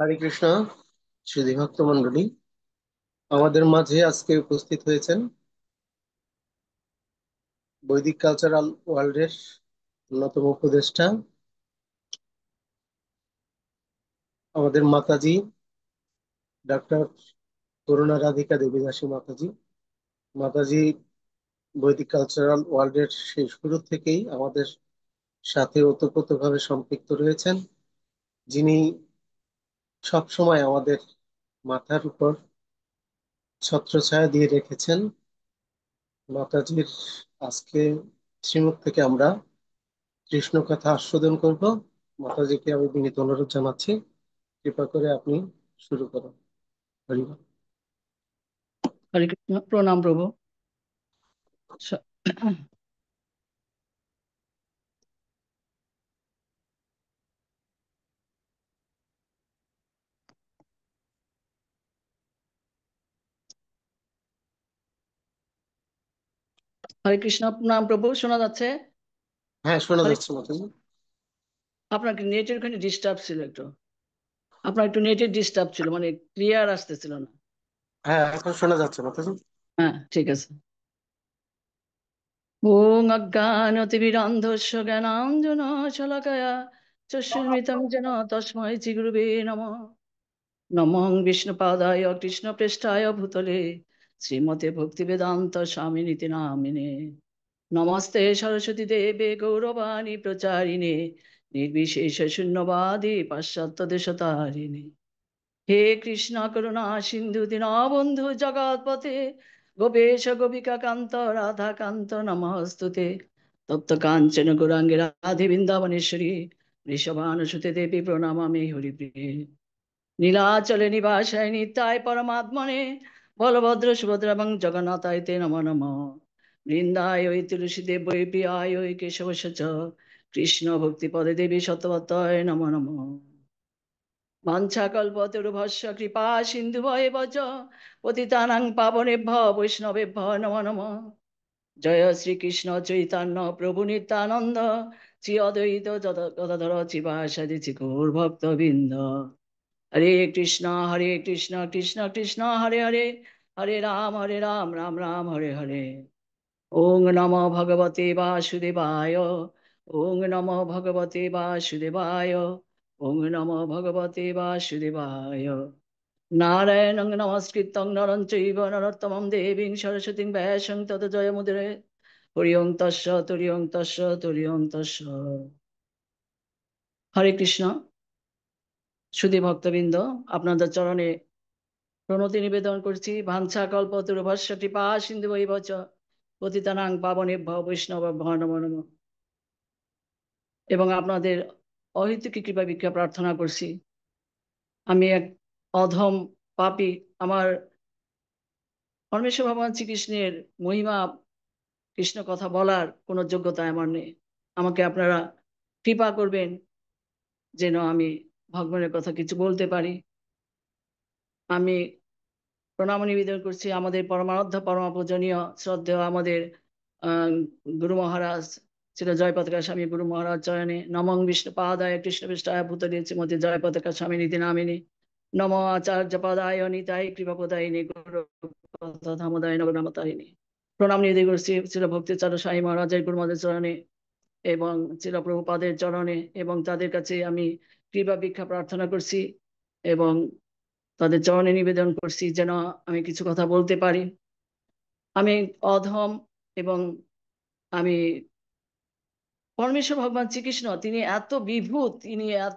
হরে কৃষ্ণ। সুধী ভক্ত মন্ডলী, আমাদের মাঝে আজকে উপস্থিত হয়েছেন বৈদিক কালচারাল ওয়ার্ল্ডের অন্যতম উপদেষ্টা আমাদের মাতাজি ডক্টর করুণা রাধিকা দেবী দাসী মাতাজি। মাতাজি বৈদিক কালচারাল ওয়ার্ল্ডের সেই শুরু থেকেই আমাদের সাথে ওতপ্রোতভাবে সম্পৃক্ত রয়েছেন, যিনি সব সময় আমাদের মাথার উপর ছত্রছায়া দিয়ে রেখেছেন। মাতাজির আজকে শ্রীমুখ থেকে আমরা কৃষ্ণ কথা আস্বাদন করব। মাতাজিকে আমি বিনীত অনুরোধ জানাচ্ছি, কৃপা করে আপনি শুরু করুন। হরি বল। হরে কৃষ্ণ, প্রণাম প্রভু। স- হরে কৃষ্ণ, প্রণাম প্রভু। শোনা যাচ্ছে? হ্যাঁ, শোনা হরে, যাচ্ছে মাতাজি। আপনার কি নেটের ওখানে ডিস্টার্ব ছিল একটু? আপনার একটু নেটের ডিস্টার্ব ছিল, মানে ক্লিয়ার আসতেছিল না। হ্যাঁ, এখন শোনা যাচ্ছে মাতাজি। হ্যাঁ, ঠিক আছে। ওং অজ্ঞানতিমিরান্ধস্য জ্ঞানাঞ্জন শলাকয়া চক্ষুর্মিলিতং যেন তস্मै শ্রীগুরুবে নমঃ। নমঃ বিষ্ণুপাদায় কৃষ্ণপ্রেষ্ঠায় ভূতলে শ্রীমতে ভক্তিবেদান্ত স্বামিনীতি নামিনে। নমস্তে সরস্বতী দেবে গৌরবাণী প্রচারিণে নির্বিশেষ শূন্যবাদী পাশ্চাত্য দেশতারিণে। হে কৃষ্ণ করুণা সিন্ধু দীনবন্ধু জগৎপতে গোপেশ গোপিকা কান্ত রাধা কান্ত নমস্তুতে। তপ্ত কাঞ্চন গৌরাঙ্গে রাধে বৃন্দাবনেশ্বরী বৃষভানুসুতে দেবী প্রণমামি হরিপ্রিয়ে। নীলাচলে নিবাসায় নিত্যায় পরমাত্মনে বলভদ্র সুভদ্রা এবং জগন্নাথায় তে নমো নমঃ। বৃন্দায় ওই তুলসী দেব ওই প্রিয়ায় ওই কেশব চ কৃষ্ণ ভক্তি পদে দেবী সত্যবতয় নমো নমঃ। বাঞ্ছাকল্পতরুভস্য কৃপা সিন্ধু ভয়ে বচ পতিতানাং পাবনেভ্য বৈষ্ণবেভ্য নমো নমঃ। জয় শ্রীকৃষ্ণ চৈতন্য প্রভু নিত্যানন্দ শ্রী অদ্বৈত গদাধর শিবাসাদি গৌর ভক্তবৃন্দ। হরে কৃষ্ণ কৃষ্ণ কৃষ্ণ হরে হরে, হরে রাম রাম রাম হরে হরে। ওং নমো ভগবতে বাসুদেবায়। ওং নমো ভগবতে বাসুদেবায়। ওং নমো ভগবতে বাসুদেবায়। নারায়ণং নমস্কৃত্যং নরং চৈব নরোত্তমং দেবীং সরস্বতীং ব্যাসং তত জয়মুদিরে। হরি ওং তস্য হরি ওং তস্য। হরে কৃষ্ণ। সুধী ভক্তবৃন্দ, আপনাদের চরণে প্রণতি নিবেদন করছি। ভাঞ্ছা কল্পতরুভস্য কৃপা সিন্ধু বৈবচ পতিতানাং পাবনেভ্য বৈষ্ণবেভ্যো নমো নমঃ। এবং আপনাদের অহেতুকী কৃপা ভিক্ষা প্রার্থনা করছি। আমি এক অধম পাপী। আমার পরমেশ্বর ভগবান শ্রীকৃষ্ণের মহিমা, কৃষ্ণ কথা বলার কোনো যোগ্যতা আমার নেই। আমাকে আপনারা কৃপা করবেন যেন আমি ভগবানের কথা কিছু বলতে পারি। আমি প্রণাম নিবেদন করছি আমাদের পরমারাধ্য পরমা পূজনীয় শ্রদ্ধেয় আমাদের আহ গুরু মহারাজ ছিল জয়পতাকা স্বামী গুরু মহারাজ চরণে নমং বিষ্ণু পাদায় কৃষ্ণ পৃষ্ঠায় ভূতলে শ্রীমতী জয়পতাকা স্বামী নীতি নামিনী নম আচার্য পদায় নিতাই কৃপাপদায়িনী গুরু ধামোদয় নবনামতারিণী। প্রণাম নিবেদন করছি ছিল ভক্তিচার সাই মহারাজের গুরুমদের চরণে এবং ছিল প্রভুপাদের চরণে, এবং তাদের কাছে আমি কৃপা ভিক্ষা প্রার্থনা করছি এবং তাদের চরণে নিবেদন করছি যেন আমি কিছু কথা বলতে পারি। আমি অধম, এবং আমি পরমেশ্বর ভগবান শ্রীকৃষ্ণ তিনি এত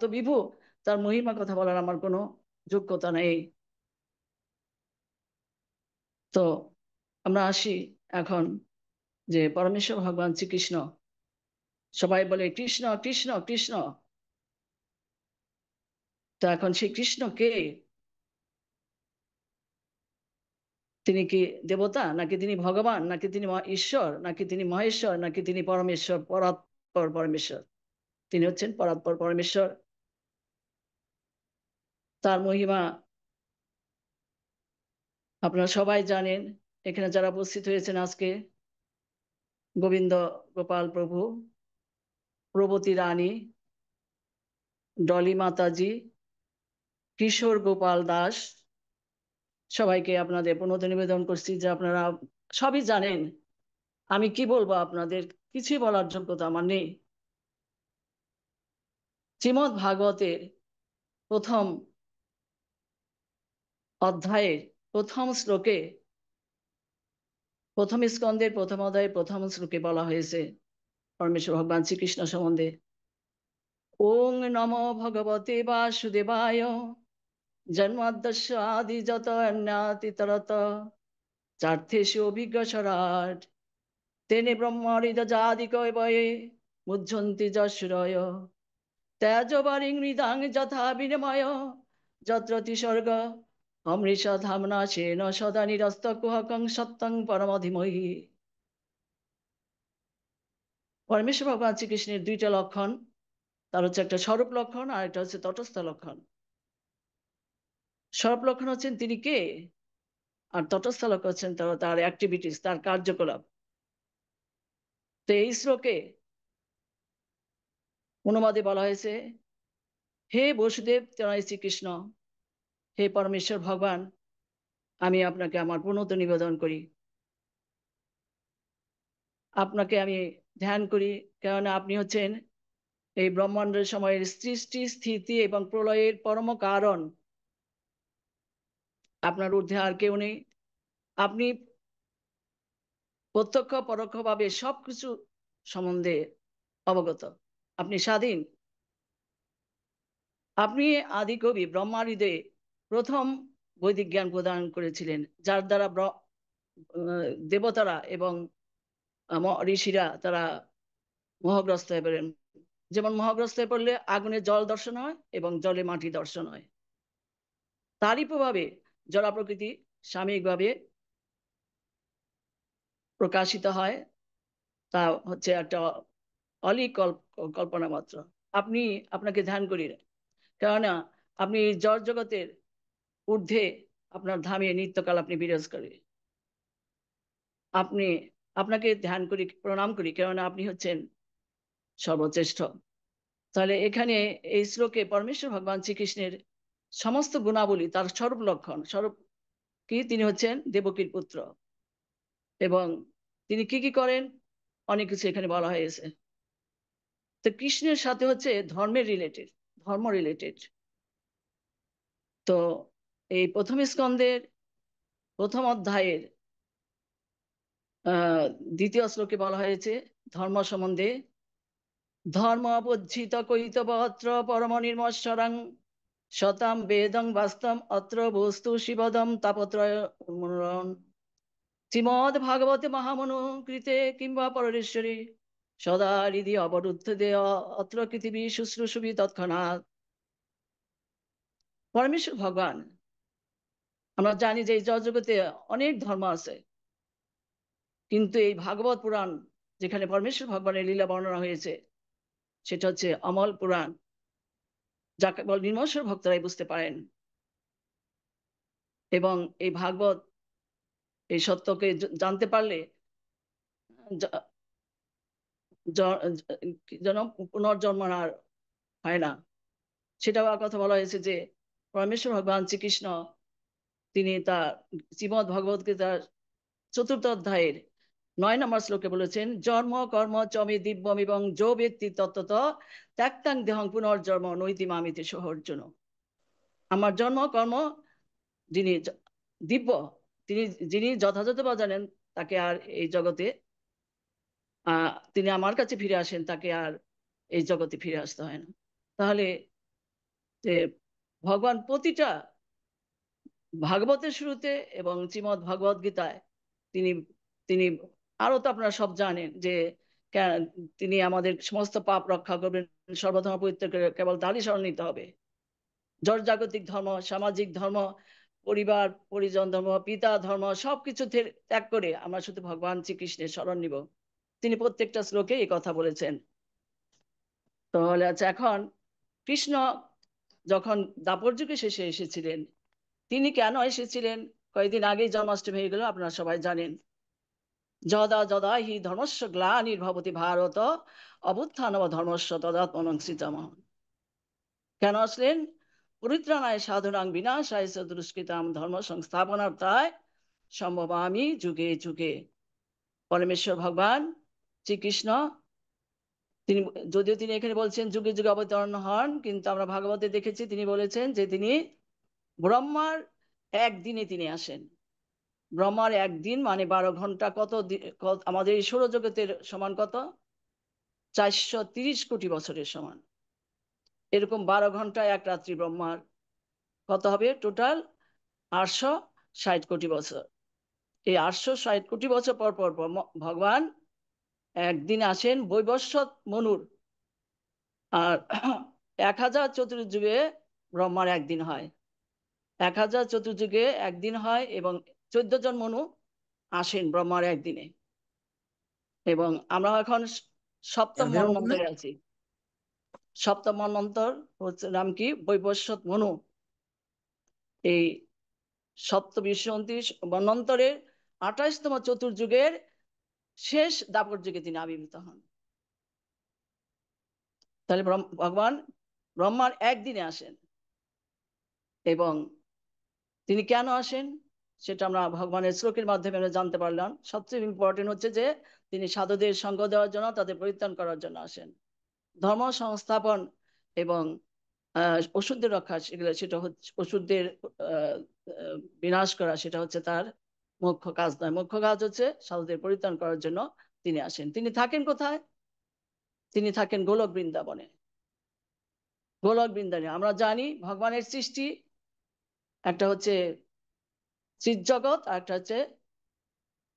বিভু, তার মহিমা কথা বলার আমার কোনো যোগ্যতা নেই। তো আমরা আসি এখন যে পরমেশ্বর ভগবান শ্রীকৃষ্ণ, সবাই বলে কৃষ্ণ কৃষ্ণ কৃষ্ণ। তো এখন সেই কৃষ্ণ কে? তিনি কি দেবতা, নাকি তিনি ভগবান, নাকি তিনি ঈশ্বর, নাকি তিনি মহেশ্বর, নাকি তিনি পরমেশ্বর, পরাৎপর পরমেশ্বর? তিনি হচ্ছেন পরাৎপর পরমেশ্বর। তার মহিমা আপনারা সবাই জানেন। এখানে যারা উপস্থিত হয়েছেন আজকে, গোবিন্দ গোপাল প্রভু, প্রবতী রানী, ডলি মাতাজি, কিশোর গোপাল দাস, সবাইকে আপনাদের প্রণত নিবেদন করছি যে আপনারা সবই জানেন। আমি কি বলবো আপনাদের, কিছুই বলার যোগ্যতা আমার নেই। শ্রীমদ্ ভাগবতের প্রথম অধ্যায়ের প্রথম শ্লোকে, প্রথম স্কন্ধের প্রথম অধ্যায়ের প্রথম শ্লোকে বলা হয়েছে পরমেশ্বর ভগবান শ্রীকৃষ্ণ সম্বন্ধে, ওং নমো ভগবতে বাসুদেবায় জন্মাদ্যস্য আদি যত অন্যাতিতরত চার্থেষু অভিজ্ঞ স্বরাট তেনে ব্রহ্মহৃদযাদি কয়বয়ে মুহ্যন্তি যশুরয় তেজবারিং মৃদাং যথা বিনিময় যত্র তিসর্গ অমৃষা ধামনা সেন সদা নিরস্ত কুহকং সত্যং পরমধিমহি। পরমেশ্বর ভগবান শ্রীকৃষ্ণের দুইটা লক্ষণ, তার হচ্ছে একটা স্বরূপ লক্ষণ আর একটা হচ্ছে তটস্থ লক্ষণ। স্বরূপ লক্ষণ হচ্ছেন তিনি কে, আর তটস্থ লক্ষণ হচ্ছেন তার অ্যাক্টিভিটিস, তার কার্যকলাপ। তো এই শ্লোকে অনুবাদে বলা হয়েছে, হে বসুদেব তনয় শ্রীকৃষ্ণ, হে পরমেশ্বর ভগবান, আমি আপনাকে আমার প্রণত নিবেদন করি, আপনাকে আমি ধ্যান করি, কেননা আপনি হচ্ছেন এই ব্রহ্মাণ্ডের সময়ের সৃষ্টি স্থিতি এবং প্রলয়ের পরম কারণ। আপনার ঊর্ধ্বে আর কেউ নেই। আপনি প্রত্যক্ষ পরোক্ষভাবে সবকিছু সম্বন্ধে অবগত। আপনি স্বাধীন। আপনি আদি কবি ব্রহ্মার হৃদয়ে প্রথম বৈদিক জ্ঞান প্রদান করেছিলেন, যার দ্বারা দেবতারা এবং ঋষিরা তারা মোহগ্রস্ত হয়ে পড়েন। যেমন মোহগ্রস্ত হয়ে পড়লে আগুনে জল দর্শন হয় এবং জলে মাটি দর্শন হয়, তারই প্রভাবে জড় প্রকৃতি সাময়িকভাবে প্রকাশিত হয়। তা হচ্ছে একটা অলিক কল্পনা মাত্র। আপনি, আপনাকে ধ্যান করি, কেননা আপনি জড় জগতের ঊর্ধ্বে আপনার ধামে নিত্যকাল আপনি বিরাজ করে। আপনি, আপনাকে ধ্যান করি, প্রণাম করি, কেননা আপনি হচ্ছেন সর্বশ্রেষ্ঠ। তাহলে এখানে এই শ্লোকে পরমেশ্বর ভগবান শ্রীকৃষ্ণের সমস্ত গুণাবলী, তার স্বরূপ লক্ষণ, স্বরূপ কি, তিনি হচ্ছেন দেবকীর পুত্র এবং তিনি কি কি করেন অনেক কিছু এখানে বলা হয়েছে। তো কৃষ্ণের সাথে হচ্ছে ধর্মের রিলেটেড, ধর্ম রিলেটেড। তো এই প্রথম স্কন্ধের প্রথম অধ্যায়ের দ্বিতীয় শ্লোকে বলা হয়েছে ধর্ম সম্বন্ধে, ধর্ম অবজ্জিত কৈতবত্র পরম নির্মশ্বরং শতাম বেদং বাস্তম অত্র বস্তু শিবদম তাপত্রয় উন্মূলন শ্রীমদ ভাগবতে মহামনু কৃতে কিংবা পরেশ্বরী সদা হৃদি অবরুদ্ধ দে অত্র পৃথিবী শুশ্রূষুবি তৎক্ষণাৎ। পরমেশ্বর ভগবান, আমরা জানি যে এই জগতে অনেক ধর্ম আছে, কিন্তু এই ভাগবত পুরাণ যেখানে পরমেশ্বর ভগবানের লীলা বর্ণনা হয়েছে, সেটা হচ্ছে অমল পুরাণ, যা কেবল নির্মশ্বর ভক্তরাই বুঝতে পারেন। এবং এই ভাগবত, এই সত্যকে জানতে পারলে যেন পুনর্জন্ম আর হয় না। সেটাও কথা বলা হয়েছে যে পরমেশ্বর ভগবান শ্রীকৃষ্ণ তিনি তার শ্রীমদ ভগবত গীতার চতুর্থ অধ্যায়ের 9 নম্বর শ্লোকে বলেছেন, জন্ম কর্ম চমে দিব্যম এবং যো ব্যক্তি তত্ত্বত ত্যাক্তাং দেহং পুনর্জন্ম নৈতি মামিতে সহর্জুন। আমার জন্ম কর্ম যিনি দিব্য, তিনি যিনি যথাযথভাবে জানেন, তাকে আর এই জগতে তিনি আমার কাছে ফিরে আসেন, তাকে আর এই জগতে ফিরে আসতে হয় না। তাহলে যে ভগবান প্রতিটা ভাগবতের শুরুতে এবং শ্রীমদ ভগবত গীতায় তিনি তিনি আরো তো আপনারা সব জানেন যে তিনি আমাদের সমস্ত পাপ রক্ষা করবেন, সর্বধর্ম পরিত্যাগ করে কেবল তারই শরণ নিতে হবে। জড় জাগতিক ধর্ম, সামাজিক ধর্ম, পরিবার পরিজন ধর্ম, পিতা ধর্ম সবকিছু ত্যাগ করে আমরা শুধু ভগবান শ্রীকৃষ্ণের শরণ নিব। তিনি প্রত্যেকটা শ্লোকে এই কথা বলেছেন। তাহলে আচ্ছা, এখন কৃষ্ণ যখন দাপর যুগে শেষে এসেছিলেন, তিনি কেন এসেছিলেন? কয়েকদিন আগেই জন্মাষ্টমী হয়ে গেল, আপনারা সবাই জানেন। যদা যদা হি ধর্মস্য গ্লানির্ভবতি ভারত অভ্যুত্থানম ধর্মস্য তদাত্মনং সৃজামহ। কেন আসলেন? পরিত্রাণায় সাধনাং বিনাশায় চ দুষ্কৃতাম ধর্ম সংস্থাপনার্থায় সম্ভবামি যুগে যুগে। পরমেশ্বর ভগবান শ্রীকৃষ্ণ তিনি, যদিও তিনি এখানে বলছেন যুগে যুগে অবতরণ হন, কিন্তু আমরা ভাগবতে দেখেছি তিনি বলেছেন যে তিনি ব্রহ্মার একদিনে তিনি আসেন। ব্রহ্মার একদিন মানে 12 ঘন্টা, আমাদের এই সৌরজগতের সমান কত? 430 কোটি বছরের সমান। এরকম 12 ঘন্টা এক রাত্রি ব্রহ্মার কত হবে টোটাল? 860 কোটি বছর। এই 860 কোটি বছর পর পর ভগবান একদিন আসেন বৈবস্বত মনুর। আর 1000 চতুর্যুগে ব্রহ্মার একদিন হয়, 1000 চতুর্যুগে একদিন হয়, এবং 14 জন মনু আসেন ব্রহ্মার একদিনে। এবং আমরা এখন সপ্তম এভাবে বলে। মন্বন্তরে আছি। সপ্তম মন্বন্তর হচ্ছে নাম কি? বৈবস্বত মনু। এই সপ্তবিংশ 29 মন্বন্তরের 28তম চতুর্যুগের শেষ দাপর যুগে তিনি আবির্ভূত হন। তাহলে ভগবান ব্রহ্মার একদিনে আসেন। এবং তিনি কেন আসেন সেটা আমরা ভগবানের শ্লোকের মাধ্যমে আমরা জানতে পারলাম। সবচেয়ে ইম্পর্টেন্ট হচ্ছে যে তিনি সাধুদের সঙ্গ দেওয়ার জন্য, তাদের পরিত্রাণ করার জন্য আসেন। ধর্ম সংস্থাপন এবং ওষুধের রক্ষা, সেটা হচ্ছে ওষুধের বিনাশ করা, সেটা হচ্ছে তার মুখ্য কাজ নয়। মুখ্য কাজ হচ্ছে সাধুদের পরিত্রাণ করার জন্য তিনি আসেন। তিনি থাকেন কোথায়? তিনি থাকেন গোলক বৃন্দাবনে। গোলক বৃন্দাবনে আমরা জানি ভগবানের সৃষ্টি একটা হচ্ছে চিৎ জগৎ, আর একটা হচ্ছে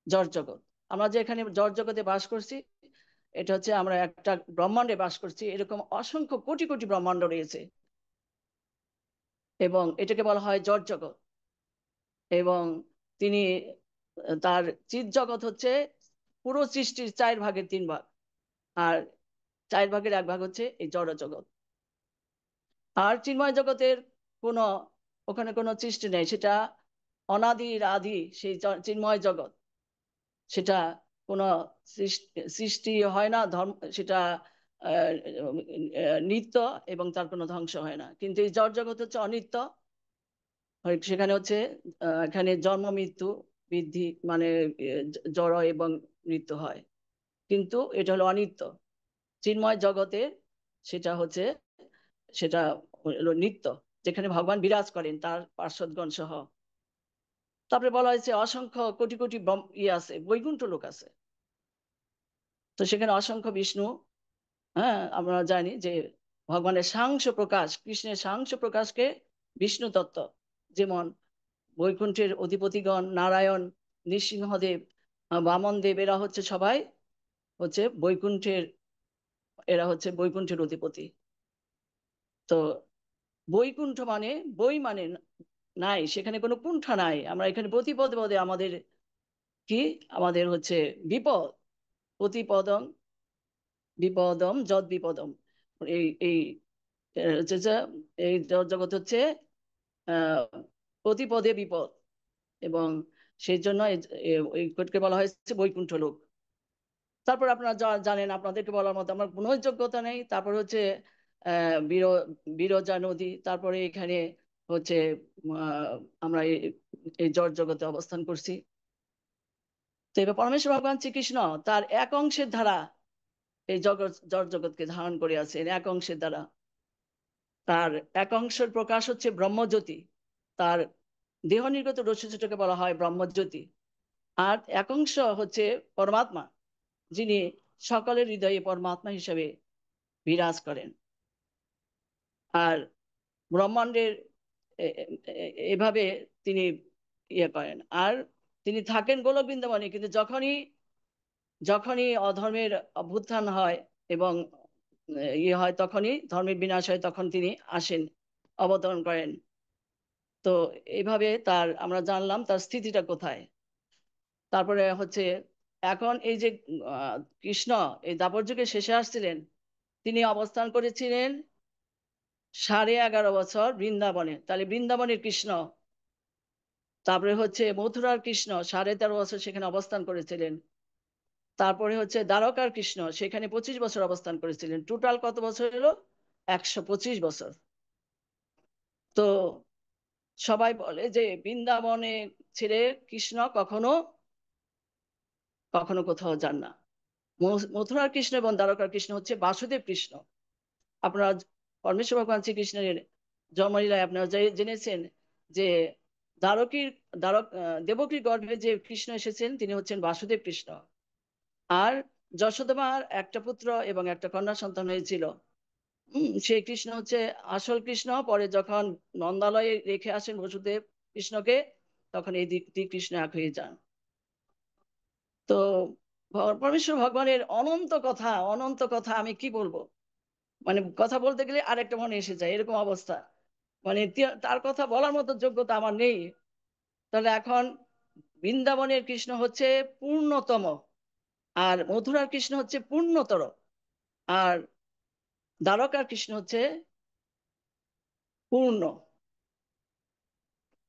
জড় জগৎ। আমরা যে এখানে জড় জগতে বাস করছি, এটা হচ্ছে আমরা একটা ব্রহ্মাণ্ডে বাস করছি। এরকম অসংখ্য কোটি কোটি ব্রহ্মাণ্ড রয়েছে, এবং এটাকে বলা হয় জড় জগৎ। এবং তিনি তার চিৎ জগৎ হচ্ছে পুরো সৃষ্টির 4 ভাগের 3 ভাগ, আর 4 ভাগের 1 ভাগ হচ্ছে এই জড় জগৎ। আর চিন্ময় জগতের কোনো, ওখানে কোনো সৃষ্টি নেই, সেটা অনাদির আদি সেই চিন্ময় জগৎ। সেটা কোনো সৃষ্টি হয় না, ধর্ম সেটা নিত্য, এবং তার কোনো ধ্বংস হয় না। কিন্তু এই জড় জগৎ হচ্ছে অনিত্য। সেখানে হচ্ছে এখানে জন্ম মৃত্যু বৃদ্ধি, মানে জড় এবং মৃত্যু হয়, কিন্তু এটা হলো অনিত্য। চিন্ময় জগতের সেটা হচ্ছে, সেটা হলো নিত্য, যেখানে ভগবান বিরাজ করেন তার পার্শ্বদগণ সহ। তারপরে বলা হয়েছে অসংখ্য কোটি কোটি আছে, বৈকুণ্ঠ লোক আছে। তো সেখানে অসংখ্য বিষ্ণু। হ্যাঁ, আমরা জানি যে ভগবানের সাংস প্রকাশ, কৃষ্ণের সাংস প্রকাশকে বিষ্ণু তত্ত্ব। যেমন বৈকুণ্ঠের অধিপতিগণ নারায়ণ, নৃসিংহদেব, বামন দেব, এরা হচ্ছে সবাই হচ্ছে বৈকুণ্ঠের, এরা হচ্ছে বৈকুণ্ঠের অধিপতি। তো বৈকুণ্ঠ মানে, বই মানে নাই, সেখানে কোনো কুণ্ঠা নাই। আমরা এখানে প্রতি পদে পদে আমাদের কি, আমাদের হচ্ছে বিপদ। প্রতিপদম বিপদম যদ বিপদম। এই এই হচ্ছে যে এই জগৎ হচ্ছে আহ প্রতিপদে বিপদ। এবং সেই জন্য এই কোটকে বলা হয়েছে বৈকুণ্ঠ লোক। তারপর আপনারা জানেন, আপনাদেরকে বলার মতো আমার কোনো যোগ্যতা নেই। তারপর হচ্ছে বিরজা নদী। তারপরে এখানে হচ্ছে আহ, আমরা এই জড় জগতে অবস্থান করছি। তো এবার পরমেশ্বর ভগবান শ্রীকৃষ্ণ তার এক অংশের দ্বারা এই জড় জগৎকে ধারণ করে আছেন, এক অংশের দ্বারা। তার এক অংশের প্রকাশ হচ্ছে ব্রহ্মজ্যোতি। তার দেহ নির্গত রশ্মিটাকে বলা হয় ব্রহ্মজ্যোতি। আর এক অংশ হচ্ছে পরমাত্মা, যিনি সকলের হৃদয়ে পরমাত্মা হিসেবে বিরাজ করেন। আর ব্রহ্মাণ্ডের এভাবে তিনি ইয়ে করেন। আর তিনি থাকেন গোলক বৃন্দাবনে, কিন্তু যখনই যখনই অধর্মের অভ্যুত্থান হয় এবং ইয়ে হয়, তখনই ধর্মের বিনাশ হয়, তখন তিনি আসেন, অবতরণ করেন। তো এইভাবে তার আমরা জানলাম তার স্থিতিটা কোথায়। তারপরে হচ্ছে এখন এই যে কৃষ্ণ এই দাপর যুগে শেষে আসছিলেন, তিনি অবস্থান করেছিলেন 11.5 বছর বৃন্দাবনে। তাহলে বৃন্দাবনের কৃষ্ণ। তারপরে হচ্ছে মথুরার কৃষ্ণ 13.5 বছর সেখানে অবস্থান করেছিলেন। তারপরে হচ্ছে দ্বারকার কৃষ্ণ, সেখানে 25 বছর অবস্থান করেছিলেন। টোটাল কত বছর হলো? 125 বছর। তো সবাই বলে যে বৃন্দাবনে ছেড়ে কৃষ্ণ কখনো কখনো কোথাও যান না। মথুরার কৃষ্ণ এবং দ্বারকার কৃষ্ণ হচ্ছে বাসুদেব কৃষ্ণ। আপনারা পরমেশ্বর ভগবান শ্রীকৃষ্ণের জন্মলীলায় আপনারা জেনেছেন যে দ্বারকীর দেবকীর গর্ভে যে কৃষ্ণ এসেছেন তিনি হচ্ছেন বাসুদেব কৃষ্ণ। আর যশোদামার একটা পুত্র এবং একটা কন্যা সন্তান হয়েছিল। সেই কৃষ্ণ হচ্ছে আসল কৃষ্ণ। পরে যখন নন্দালয়ে রেখে আসেন বসুদেব কৃষ্ণকে, তখন এই দিক কৃষ্ণ এক হয়ে যান। তো পরমেশ্বর ভগবানের অনন্ত কথা আমি কি বলবো, মানে কথা বলতে গেলে আরেকটা মনে এসে যায়, এরকম অবস্থা। মানে তার কথা বলার মতো যোগ্যতা আমার নেই। তাহলে এখন বৃন্দাবনের কৃষ্ণ হচ্ছে পূর্ণতম, আর মথুরার কৃষ্ণ হচ্ছে পূর্ণতর, আর দ্বারকার কৃষ্ণ হচ্ছে পূর্ণ।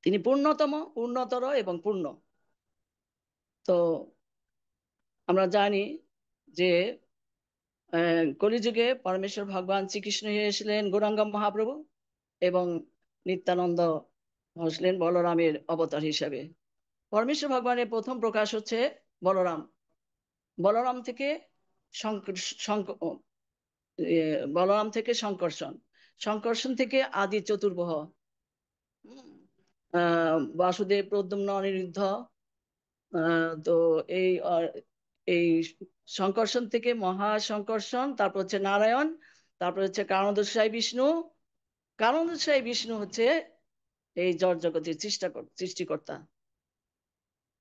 তিনি পূর্ণতম, পূর্ণতর এবং পূর্ণ। তো আমরা জানি যে কলিযুগে পরমেশ্বর ভগবান শ্রীকৃষ্ণ এসেছিলেন গৌরাঙ্গ মহাপ্রভু, এবং নিত্যানন্দ হলেন বলরামের অবতার হিসাবে। পরমেশ্বর ভগবানের প্রথম প্রকাশ হচ্ছে বলরাম। বলরাম থেকে শঙ্কর শঙ্ক- এ, বলরাম থেকে সংকর্ষণ, সংকর্ষণ থেকে আদি চতুর্বহ, বাসুদেব, প্রদ্যুম্ন, অনিরুদ্ধ। তো এই এই সংকর্ষণ থেকে মহাসংকর্ষণ, তারপর হচ্ছে নারায়ণ, তারপর হচ্ছে কারণোদয় বিষ্ণু। কারণোদয় বিষ্ণু হচ্ছে এই জড় জগতের সৃষ্টিকর্তা।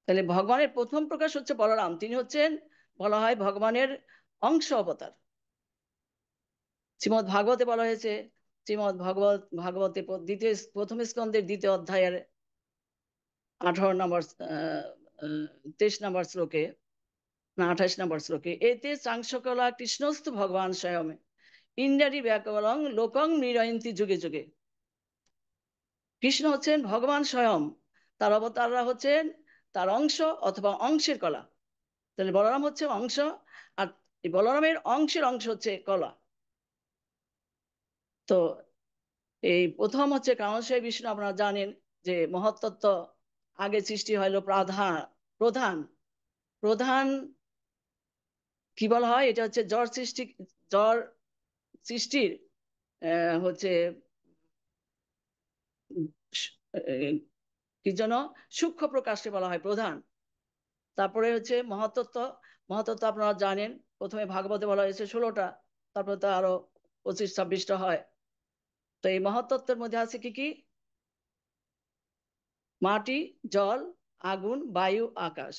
তাহলে ভগবানের প্রথম প্রকাশ হচ্ছে বলরাম, তিনি হচ্ছেন বলা হয় ভগবানের অংশ অবতার। শ্রীমৎ ভাগবতে বলা হয়েছে, শ্রীমৎ ভাগবতে প্রথম স্কন্ধের দ্বিতীয় অধ্যায়ের 18 নম্বর 23 নম্বর শ্লোকে, না 28 নম্বর শ্লোকে, এতে চাংসকলা কৃষ্ণস্তু ভগবান স্বয়ং ইন্দ্রারি ব্যাকরং লোকং নিরয়ন্তি যুগে যুগে। কৃষ্ণ হচ্ছেন ভগবান স্বয়ং, তার অবতাররা হচ্ছেন তার অংশ অথবা অংশের কলা। তাহলে বলরাম হচ্ছে অংশ, আর এই বলরামের অংশের অংশ হচ্ছে কলা। তো এই প্রথম হচ্ছে কামস্বয় বিষ্ণু, আপনারা জানেন যে মহত্তত্ত্ব আগে সৃষ্টি হলো প্রধান প্রধান প্রধান কি বলা হয়, এটা হচ্ছে জড় সৃষ্টির হচ্ছে আহ, কি যেন সূক্ষ্ম প্রকাশকে বলা হয় প্রধান। তারপরে হচ্ছে মহাতত্ত্ব। মহাতত্ত্ব আপনারা জানেন প্রথমে ভাগবতে বলা হয়েছে 16টা, তারপরে তো আরো 25-26টা হয়। তো এই মহাতত্ত্বের মধ্যে আছে কি কি? মাটি, জল, আগুন, বায়ু, আকাশ,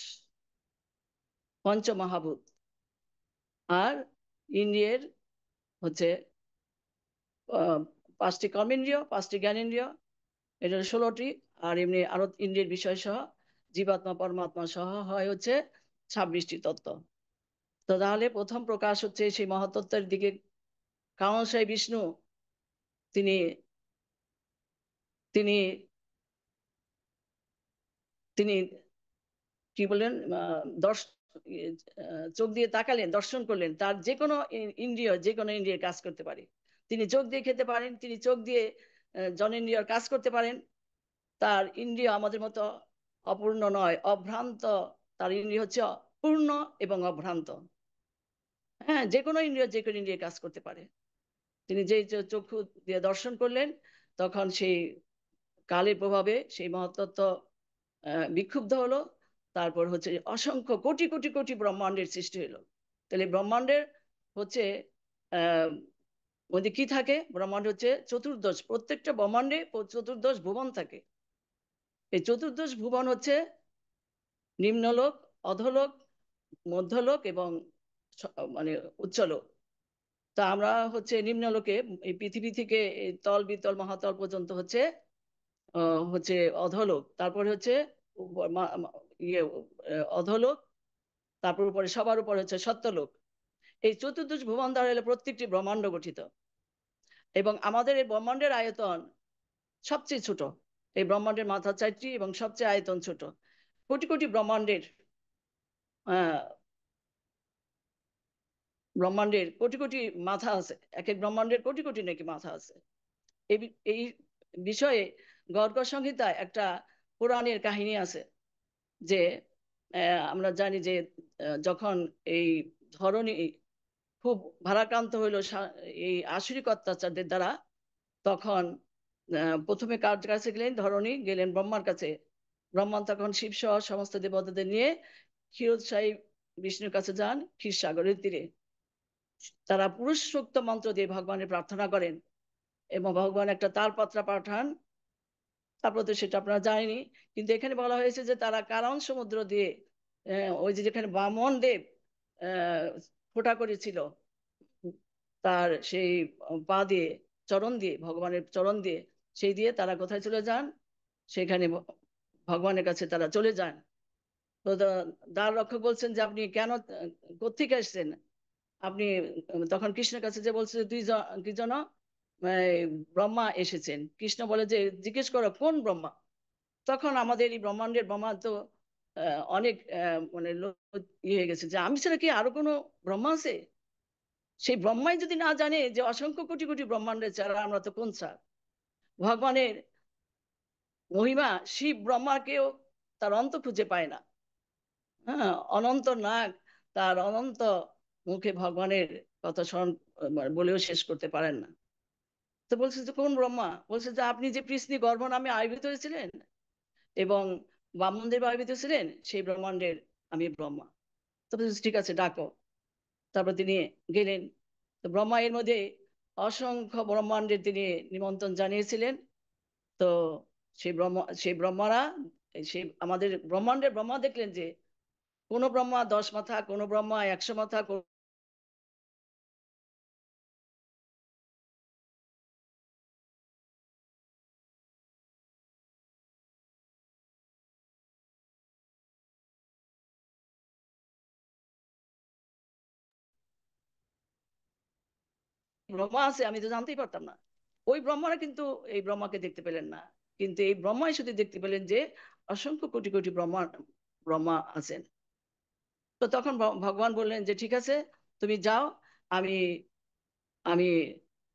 পঞ্চমহাভূত। আর ইন্দ্রিয়ের হচ্ছে আহ 5টি কর্মেন্দ্রিয়, 5টি জ্ঞানেন্দ্রিয়, এটা 16টি। আর এমনি আরো ইন্দ্রিয়ের বিষয় সহ জীবাত্মা পরমাত্মা সহ হয় হচ্ছে 26টি তত্ত্ব। তো তাহলে প্রথম প্রকাশ হচ্ছে সেই মহাতত্ত্বের দিকে। কারণ সেই বিষ্ণু তিনি তিনি তিনি কি বললেন, চোখ দিয়ে তাকালেন, দর্শন করলেন, তার যে কোনো ইন্দ্রিয় কাজ করতে পারে। তিনি চোখ দিয়ে খেতে পারেন, তিনি চোখ দিয়ে জনেন্দ্রিয়র কাজ করতে পারেন। তার ইন্দ্রিয় আমাদের মতো অপূর্ণ নয়, অভ্রান্ত। তার ইন্দ্রিয় হচ্ছে পূর্ণ এবং অভ্রান্ত। হ্যাঁ, যে কোনো ইন্দ্রিয় কাজ করতে পারে। তিনি যে চক্ষু দিয়ে দর্শন করলেন, তখন সেই কালের প্রভাবে সেই মহত্তত্ত্ব বিক্ষুব্ধ হলো। তারপর হচ্ছে অসংখ্য কোটি কোটি কোটি ব্রহ্মাণ্ডের সৃষ্টি হলো। তাহলে ব্রহ্মাণ্ডের হচ্ছে আহ মধ্যে কি থাকে? ব্রহ্মাণ্ড হচ্ছে চতুর্দশ, প্রত্যেকটা ব্রহ্মাণ্ডে চতুর্দশ ভুবন থাকে। এই চতুর্দশ ভুবন হচ্ছে নিম্নলোক, অধলোক, মধ্যলোক এবং মানে উচ্চলোক। তা আমরা হচ্ছে নিম্নলোকে, এই পৃথিবী থেকে এই তল বিতল মহাতল পর্যন্ত হচ্ছে হচ্ছে অধলোক। তারপরে হচ্ছে ইয়ে অধলোক, তারপর উপরে সবার উপরে হচ্ছে সত্যলোক। এই চতুর্দশ ভুবন দ্বারা হলো প্রত্যেকটি ব্রহ্মাণ্ড গঠিত। এবং আমাদের এই ব্রহ্মাণ্ডের আয়তন সবচেয়ে ছোট। এই ব্রহ্মাণ্ডের মাথা 4টি এবং সবচেয়ে আয়তন ছোট। কোটি কোটি আহ ব্রহ্মাণ্ডের কোটি কোটি মাথা আছে, এক এক ব্রহ্মাণ্ডের কোটি কোটি নাকি মাথা আছে। এই এই বিষয়ে গর্গ সংহিতায় একটা পুরাণের কাহিনী আছে যে আমরা জানি যে যখন এই ধরনী খুব ভারাক্রান্ত হইল এই আসুরিক অত্যাচারদের দ্বারা, তখন প্রথমে কার কাছে গেলেন? ধরণী গেলেন ব্রহ্মার কাছে। ব্রহ্মা তখন শিব সহ সমস্ত দেবতাদের নিয়ে ক্ষীরোদশায়ী বিষ্ণুর কাছে যান ক্ষীরসাগরের তীরে। তারা পুরুষ সূক্ত মন্ত্র দিয়ে ভগবানের প্রার্থনা করেন এবং ভগবান একটা তালপত্র পাঠান। তারপর তো সেটা আপনারা জানেনি, কিন্তু এখানে বলা হয়েছে যে তারা কারণ সমুদ্র দিয়ে ওই যে যেখানে বামন দেব আহ ফোঁটা করেছিল তার সেই পা দিয়ে, চরণ দিয়ে, ভগবানের চরণ দিয়ে, সেই দিয়ে তারা কোথায় চলে যান? সেখানে ভগবানের কাছে তারা চলে যান। তো দ্বার রক্ষক বলছেন যে আপনি কেন, কোত্থেকে এসেছেন আপনি? তখন কৃষ্ণের কাছে যে বলছে যে দুইজন কি যেন ব্রহ্মা এসেছেন। কৃষ্ণ বলে যে জিজ্ঞেস করো কোন ব্রহ্মা। তখন আমাদের এই ব্রহ্মাণ্ডের ব্রহ্মা তো অনেক মানে ইয়ে হয়ে গেছে যে আমি ছাড়া কি আরো কোনো ব্রহ্মা আছে? সেই ব্রহ্মাই যদি না জানে যে অসংখ্য কোটি কোটি ব্রহ্মাণ্ডের ছাড়া আমরা তো কোন ছাড়। ভগবানের মহিমা, শিব ব্রহ্মাকেও তার অন্ত খুঁজে পায় না। হ্যাঁ, অনন্ত নাগ তার অনন্ত মুখে ভগবানের কথা স্মরণ বলেও শেষ করতে পারেন না। তো বলছে যে কোন ব্রহ্মা? বলছে যে আপনি যে পৃথিবী গর্ভ নামে আবির্ভূত হয়েছিলেন এবং বামনদেব আবির্ভূত ছিলেন, সেই ব্রহ্মাণ্ডের আমি ব্রহ্মা। তো বলছে ঠিক আছে ডাকো। তারপর তিনি গেলেন। তো ব্রহ্মা এর মধ্যে অসংখ্য ব্রহ্মাণ্ডের তিনি নিমন্ত্রণ জানিয়েছিলেন। তো সেই ব্রহ্মারা, সেই আমাদের ব্রহ্মাণ্ডের ব্রহ্মা দেখলেন যে কোনো ব্রহ্মা 10 মাথা, কোনো ব্রহ্মা 100 মাথা, ব্রহ্মা আছে আমি তো জানতেই পারতাম না। ওই ব্রহ্মারা কিন্তু এই ব্রহ্মাকে দেখতে পেলেন না, কিন্তু এই ব্রহ্মাই শুধু দেখতে পেলেন যে অসংখ্য কোটি কোটি ব্রহ্মা আছেন। তো তখন ভগবান বললেন যে ঠিক আছে, তুমি যাও, আমি আমি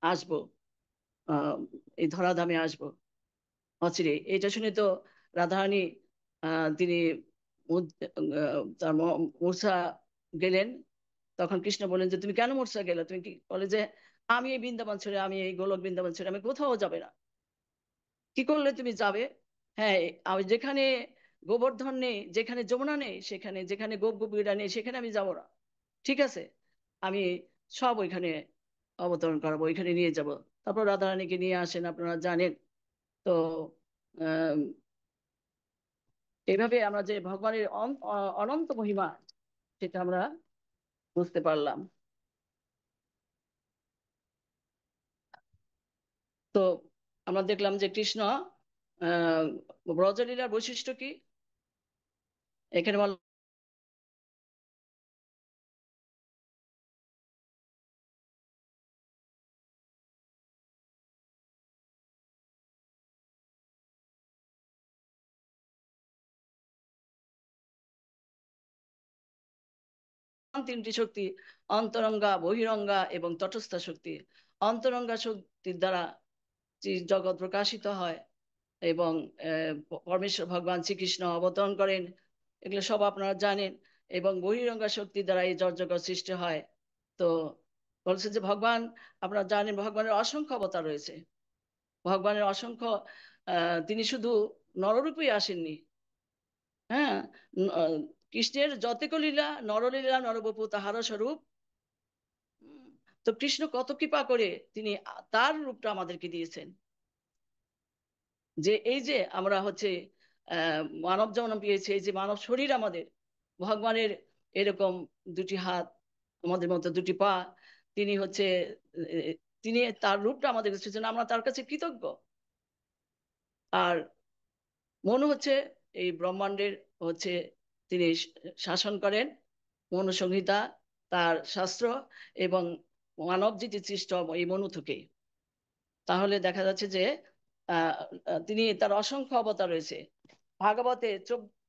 আসবো, আহ এই ধরাধামে আসবো অচিরে। এটা শুনে তো রাধারানী তিনি তার মূর্ছা গেলেন। তখন কৃষ্ণ বলেন যে তুমি কেন মূর্ছা গেলে? তুমি কি বলে যে আমি এই বৃন্দাবন ছেড়ে, আমি এই গোলক বৃন্দাবন ছেড়ে আমি কোথাও যাবে না। কি করলে তুমি যাবে? হ্যাঁ, আমি যেখানে গোবর্ধন নেই, যেখানে যমুনা নেই, সেখানে যেখানে গোপ গোপীরা নেই, সেখানে আমি যাবো না। ঠিক আছে, আমি সব ওইখানে অবতরণ করাবো, ওইখানে নিয়ে যাব। তারপর রাধারানীকে নিয়ে আসেন, আপনারা জানেন। তো আহ এইভাবে আমরা যে ভগবানের অনন্ত মহিমা, সেটা আমরা বুঝতে পারলাম। তো আমরা দেখলাম যে কৃষ্ণ আহ ব্রজলীলার বৈশিষ্ট্য কি এখানে বলা, তিনটি শক্তি: অন্তরঙ্গা, বহিরঙ্গা এবং তটস্থ শক্তি। অন্তরঙ্গা শক্তির দ্বারা যে জগৎ প্রকাশিত হয় এবং পরমেশ্বর ভগবান শ্রীকৃষ্ণ অবতরণ করেন, এগুলো সব আপনারা জানেন। এবং বহিরঙ্গা শক্তির দ্বারা এই জগৎ সৃষ্টি হয়। তো বলছে যে ভগবান, আপনারা জানেন ভগবানের অসংখ্য অবতার রয়েছে। ভগবানের অসংখ্য তিনি শুধু নররূপেই আসেননি। হ্যাঁ, কৃষ্ণের যতেক লীলা নরলীলা নরবপু তাহার স্বরূপ। উম, তো কৃষ্ণ কত কৃপা করে তিনি তার রূপটা আমাদেরকে দিয়েছেন, যে এই যে আমরা হচ্ছে মানব জন্ম পেয়েছি, এই যে মানব শরীর আমাদের, ভগবানের এরকম দুটি হাত, আমাদের মতো দুটি পা, তিনি হচ্ছে তিনি তার রূপটা আমাদের কাছে, জন্য আমরা তার কাছে কৃতজ্ঞ। আর মনু হচ্ছে এই ব্রহ্মাণ্ডের হচ্ছে তিনি শাসন করেন। মনু সংহিতা তার শাস্ত্র, এবং মানব যেটি সৃষ্ট এই মনু থেকে। তাহলে দেখা যাচ্ছে যে আহ তিনি তার অসংখ্য অবতার রয়েছে। ভাগবতে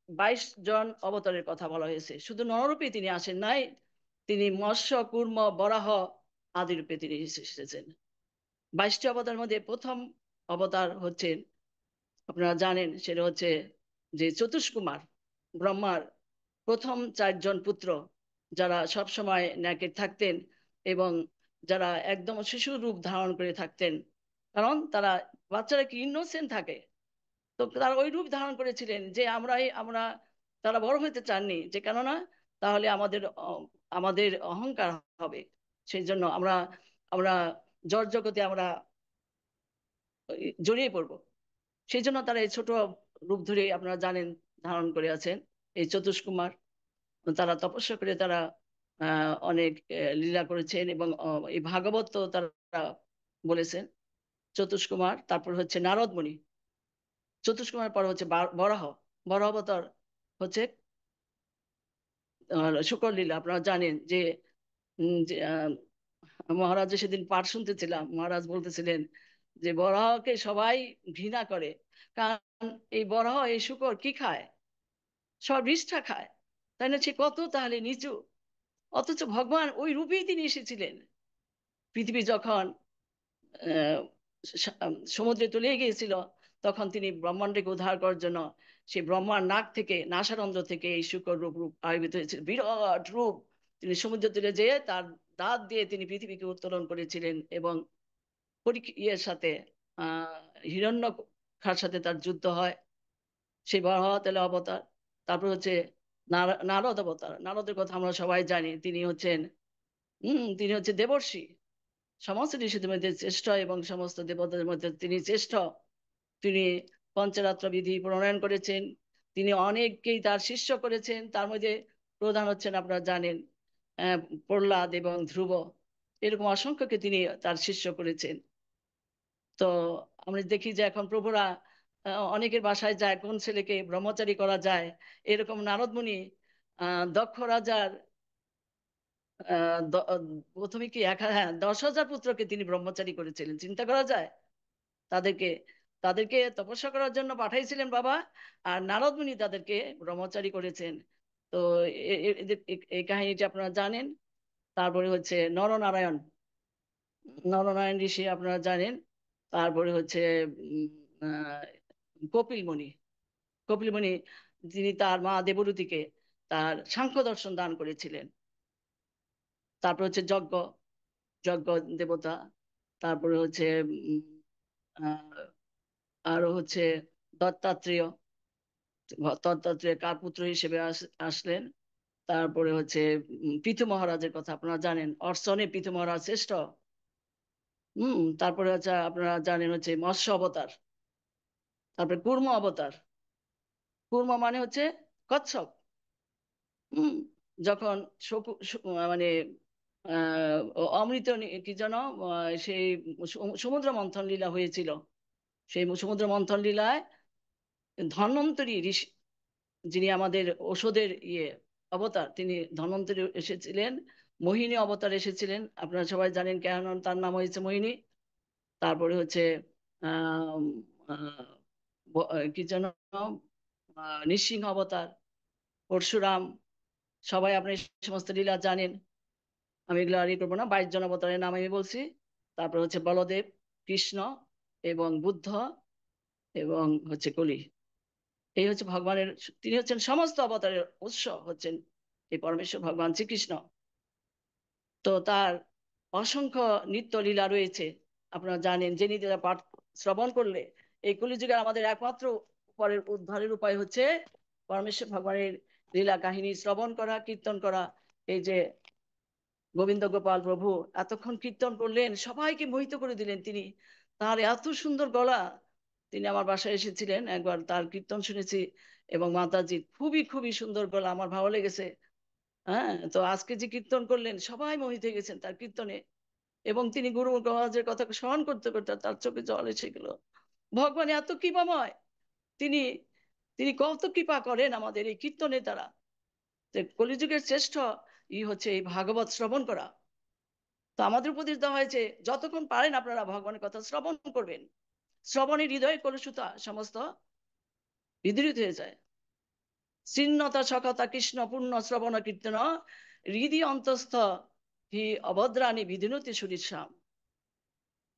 22 জন অবতারের কথা বলা হয়েছে। শুধু নররূপে তিনি আসেন নাই, তিনি মৎস্য, কূর্ম, বরাহ আদি রূপে তিনি এসেছেন। 22টি অবতারের মধ্যে প্রথম অবতার হচ্ছেন, আপনারা জানেন সেটা হচ্ছে যে চতুষ্কুমার, ব্রহ্মার প্রথম চারজন পুত্র, যারা সব সময় নেকেড থাকতেন এবং যারা একদম শিশু রূপ ধারণ করে থাকতেন। কারণ তারা, বাচ্চারা কি ইনোসেন্ট থাকে, তো তারা ওই রূপ ধারণ করেছিলেন যে আমরা তারা বড় হতে চাননি, যে কেননা তাহলে আমাদের অহংকার হবে। সেই জন্য আমরা আমরা জড় জগতে আমরা জড়িয়ে পড়বো। সেই জন্য তারা এই ছোট রূপ ধরে, আপনারা জানেন, ধারণ করে আছেন এই চতুষ্কুমার। তারা তপস্যা করে তারা অনেক লীলা করেছেন এবং এই ভাগবত তো তারা বলেছেন। চতুষ্কুমার, তারপর হচ্ছে নারদ মুনি। চতুষ্কুমার পর হচ্ছে বরাহ। বরাহ অবতার হচ্ছে শুকর লীলা। আপনারা জানেন যে মহারাজের সেদিন পাঠ শুনতেছিলাম, মহারাজ বলতেছিলেন যে বরাহকে সবাই ঘৃণা করে, কারণ এই বরাহ, এই শুকর কি খায়? সব বিষ্ঠা খায়। তাই না? সে কত তাহলে নিচু! অথচ ভগবান ওই রূপেই তিনি এসেছিলেন। পৃথিবী যখন আহ, সমুদ্রে তলিয়ে গিয়েছিল, তখন তিনি ব্রহ্মাণ্ডকে উদ্ধার করার জন্য সেই ব্রহ্মার নাক থেকে, নাসারন্ধ্র থেকে এই শুকর রূপ রূপ আবির্ভূত হয়েছিল, বিরাট রূপ। তিনি সমুদ্রে তুলে যেয়ে তার দাঁত দিয়ে তিনি পৃথিবীকে উত্তোলন করেছিলেন এবং ইয়ের সাথে, আহ হিরণ্যকার সাথে তার যুদ্ধ হয়। সেই বরাহ তেলে অবতার। তারপর হচ্ছে নারদ অবতার। নারদের কথা আমরা সবাই জানি, তিনি হচ্ছে দেবর্ষি। সমস্ত ঋষিদের মধ্যে শ্রেষ্ঠ এবং সমস্ত দেবতাদের মধ্যে তিনি শ্রেষ্ঠ। তিনি পঞ্চরাত্র বিধি প্রণয়ন করেছেন। তিনি অনেককেই তার শিষ্য করেছেন। তার মধ্যে প্রধান হচ্ছেন, আপনারা জানেন, আহ প্রহ্লাদ এবং ধ্রুব। এরকম অসংখ্যকে তিনি তার শিষ্য করেছেন। তো আমরা দেখি যে এখন প্রভুরা অনেকের বাসায় যায়, কোন ছেলেকে ব্রহ্মচারী করা যায়। এরকম নারদ মুনি দক্ষ রাজার প্রথমে কি হ্যাঁ, 10,000 পুত্রকে তিনি ব্রহ্মচারী করেছিলেন। চিন্তা করা যায়! তাদেরকে তাদেরকে তপস্যা করার জন্য পাঠাইছিলেন বাবা, আর নারদ মুনি তাদেরকে ব্রহ্মচারী করেছেন। তো এই কাহিনীটি আপনারা জানেন। তারপরে হচ্ছে নরনারায়ণ। নরনারায়ণ ঋষি আপনারা জানেন। তারপরে হচ্ছে উম, আহ, কপিল মুনি। কপিল মুনি, তিনি তার মা দেবরূতিকে তার সাংখ্য দর্শন দান করেছিলেন। তারপর হচ্ছে যজ্ঞ, যজ্ঞ দেবতা। তারপরে হচ্ছে উম, আহ, আরো হচ্ছে দত্তাত্রেয়। দত্তাত্রেয় কার পুত্র হিসেবে আসলেন? তারপরে হচ্ছে পৃথু মহারাজের কথা আপনারা জানেন, অর্চনে পৃথু মহারাজ শ্রেষ্ঠ। তারপরে হচ্ছে আপনারা জানেন হচ্ছে মৎস্য অবতার। তারপরে কুর্ম অবতার। কুর্ম মানে হচ্ছে কচ্ছপ। হম যখন মানে অমৃত কি যেন, সেই সমুদ্র মন্থন লীলা হয়েছিল। সেই সমুদ্র মন্থন লীলায় ধন্বন্তরী ঋষি, যিনি আমাদের ঔষধের অবতার, তিনি ধন্বন্তরী এসেছিলেন। মোহিনী অবতার এসেছিলেন। আপনারা সবাই জানেন কেন তার নাম হয়েছে মোহিনী। তারপরে হচ্ছে আহ আহ, কি যেন, নৃসিংহ অবতার, পরশুরাম। সবাই আপনি এই সমস্ত লীলা জানেন। আমি এগুলো আর করবো না, 22 জন অবতারের নাম আমি বলছি। তারপর হচ্ছে বলদেব, কৃষ্ণ এবং বুদ্ধ এবং হচ্ছে কলি। এই হচ্ছে ভগবানের, তিনি হচ্ছেন সমস্ত অবতারের উৎস, হচ্ছেন এই পরমেশ্বর ভগবান শ্রীকৃষ্ণ। তো তার অসংখ্য নিত্য লীলা রয়েছে। আপনারা জানেন যে নীতিটা পাঠ শ্রবণ করলে এই কলিযুগের আমাদের একমাত্র পরের উদ্ধারের উপায় হচ্ছে পরমেশ্বর ভগবানের লীলা কাহিনী শ্রবণ করা, কীর্তন করা। এই যে গোবিন্দ গোপাল প্রভু এতক্ষণ কীর্তন করলেন, সবাইকে মোহিত করে দিলেন তিনি। তার এত সুন্দর গলা! তিনি আমার বাসায় এসেছিলেন একবার, তার কীর্তন শুনেছি। এবং মাতাজির খুবই খুবই সুন্দর গলা, আমার ভালো লেগেছে। হ্যাঁ, তো আজকে যে কীর্তন করলেন, সবাই মোহিত হয়ে গেছেন তার কীর্তনে। এবং তিনি গুরু মহারাজের কথা স্মরণ করতে করতে তার চোখে জল এসে গেল। ভগবান এত কৃপাময়! তিনি তিনি কত কৃপা করেন আমাদের এই কীর্তনের দ্বারা। যে কলিযুগের শ্রেষ্ঠ হচ্ছে এই ভাগবত শ্রবণ করা। তো আমাদের উপদেশ দেওয়া হয়েছে যতক্ষণ পারেন আপনারা ভগবানের কথা শ্রবণ করবেন। শ্রবণে হৃদয় কলুষতা সমস্ত বিদৃত হয়ে যায়। শীর্ণতা সকতা কৃষ্ণ পূর্ণ শ্রবণ কীর্তন হৃদি অন্তস্থ হি অভদ্রাণী বিধিনতি সুরিশ্যাম।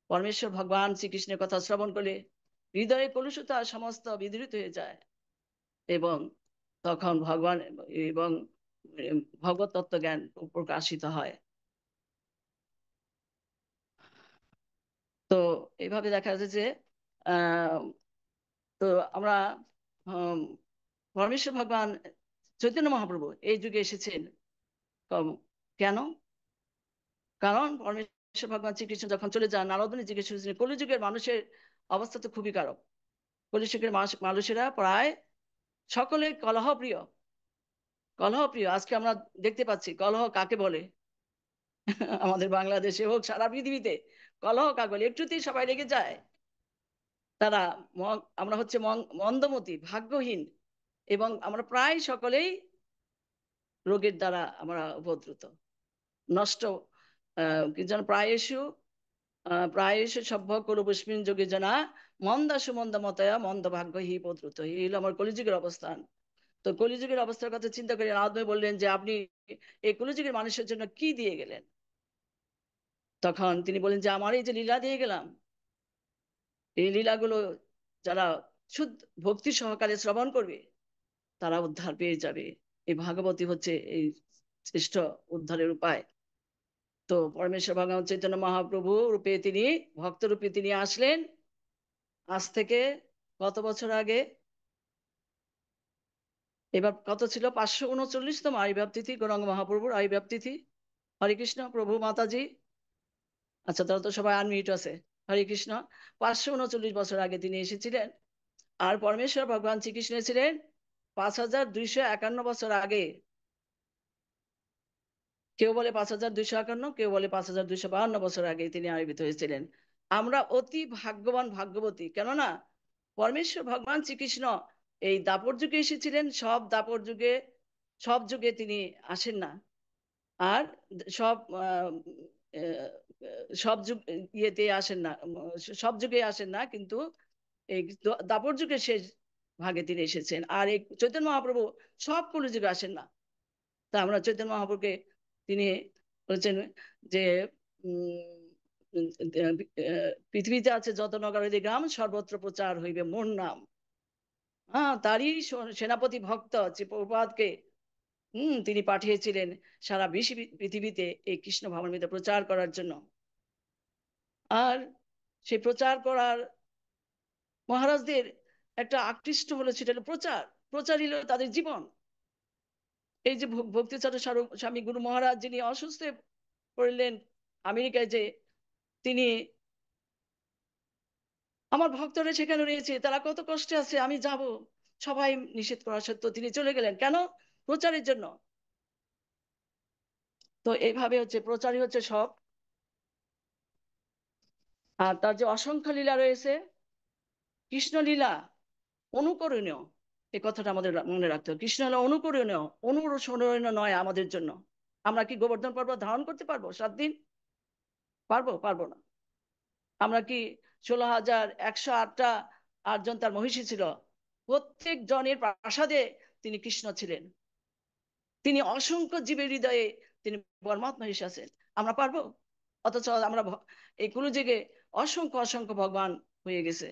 পরমেশ্বর ভগবান শ্রীকৃষ্ণের কথা শ্রবণ করলে হৃদয়ে কলুষতা সমস্ত বিদূরিত হয়ে যায়, এবং তখন ভগবান এবং ভগবত তত্ত্ব জ্ঞান প্রকাশিত হয়। তো এইভাবে দেখা যাচ্ছে যে আহ তো আমরা পরমেশ্বর ভগবান চৈতন্য মহাপ্রভু এই যুগে এসেছেন। কেন? কারণ পরমেশ্বর ভগবান শ্রীকৃষ্ণ যখন চলে যান, নারদ মুনি জিজ্ঞেস করেছিলেন কলিযুগের মানুষের অবস্থা তো খুবই খারাপ। কলিযুগের মানুষেরা প্রায় সকলে কলহপ্রিয়। কলহপ্রিয় আজকে আমরা দেখতে পাচ্ছি কলহ কাকে বলে। আমাদের বাংলাদেশে হোক সারা পৃথিবীতে কলহ কাকে বলে, একটুতেই সবাই রেগে যায়। তারা আমরা হচ্ছে মন্দমতি, ভাগ্যহীন, এবং আমরা প্রায় সকলেই রোগের দ্বারা আমরা উপদ্রুত, নষ্ট। কি যেন প্রায়শ সভ্য করুস্মিন যোগে জনা মন্দা সুমন্দ মতয়া মন্দ ভাগ্য হি প্রদ্রুত। এই হলো আমার কলিযুগের অবস্থান। তো কলিযুগের অবস্থার কথা চিন্তা করে নারদ মুনি বললেন যে আপনি এই কলিযুগের মানুষের জন্য কি দিয়ে গেলেন? তখন তিনি বলেন যে আমার এই যে লীলা দিয়ে গেলাম, এই লীলাগুলো যারা শুদ্ধ ভক্তি সহকারে শ্রবণ করবে তারা উদ্ধার পেয়ে যাবে। এই ভাগবতী হচ্ছে এই শ্রেষ্ঠ উদ্ধারের উপায়। তো পরমেশ্বর ভগবান চৈতন্য মহাপ্রভু রূপে তিনি, ভক্ত রূপে তিনি আসলেন। আজ থেকে কত বছর আগে? এবার কত ছিল? 539তম আবির্ভাব তিথি, গৌরাঙ্গ মহাপ্রভুর আবির্ভাব তিথি। হরে কৃষ্ণ প্রভু মাতাজি। আচ্ছা, তারা তো সবাই আনমিউট আছে। হরে কৃষ্ণ। 539 বছর আগে তিনি এসেছিলেন। আর পরমেশ্বর ভগবান শ্রীকৃষ্ণ ছিলেন 5251 বছর আগে। কেউ বলে 5251, কেউ বলে 5252 বছর আগে তিনি আবির্ভূত হয়েছিলেন। আমরা অতি ভাগ্যবান, ভাগ্যবতী। কেননা পরমেশ্বর ভগবান শ্রীকৃষ্ণ এই দাপর যুগে এসেছিলেন। সব যুগে তিনি আসেন না। আর সব সব যুগ ইয়েতে আসেন না, সব যুগে আসেন না, কিন্তু এই দাপর যুগের শেষ ভাগে তিনি এসেছেন। আর এই চৈতন্য মহাপ্রভু সব কলিযুগে আসেন না। তা আমরা চৈতন্য মহাপ্রভুকে তিনি বলেছেন যে পৃথিবীতে আছে যত নগরাদি গ্রাম সর্বত্র প্রচার হইবে মোর নাম। হ্যাঁ, তারই সেনাপতি ভক্ত যে প্রভুপাদকে তিনি পাঠিয়েছিলেন সারা বিশ্ব পৃথিবীতে এই কৃষ্ণ ভাবনামৃত প্রচার করার জন্য। আর সেই প্রচার করার মহারাজদের একটা আকৃষ্ট হলো, সেটা হলো প্রচার। প্রচারই হলো তাদের জীবন। এই যে ভক্তিচন্দ্র স্বামী গুরু মহারাজ, যিনি অসুস্থ হয়ে পড়লেন আমেরিকায়, যে তিনি আমার ভক্তরা সেখানে রয়েছে, তারা কত কষ্টে আছে, আমি যাব, সবাই নিষেধ করা সত্ত্বেও তিনি চলে গেলেন। কেন? প্রচারের জন্য। তো এইভাবে হচ্ছে প্রচারই হচ্ছে সব। আর তার যে অসংখ্য লীলা রয়েছে, কৃষ্ণ লীলা অনুকরণীয়, এই কথাটা আমাদের মনে রাখতে হবে। কৃষ্ণ লীলা অনুকরণীয়, অনুসরণীয় নয় আমাদের জন্য। আমরা কি গোবর্ধন পর্বত ধারণ করতে পারবো 7 দিন? পারবো? পারবো না। আমরা কি 16,108টা 8 জন তার মহিষী ছিল, প্রত্যেক জনের প্রাসাদে তিনি কৃষ্ণ ছিলেন। তিনি অসংখ্য জীবের হৃদয়ে তিনি পরমাত্মা হিসেবে আছেন। আমরা পারবো? অথচ আমরা এই কুলযুগে অসংখ্য অসংখ্য ভগবান হয়ে গেছে।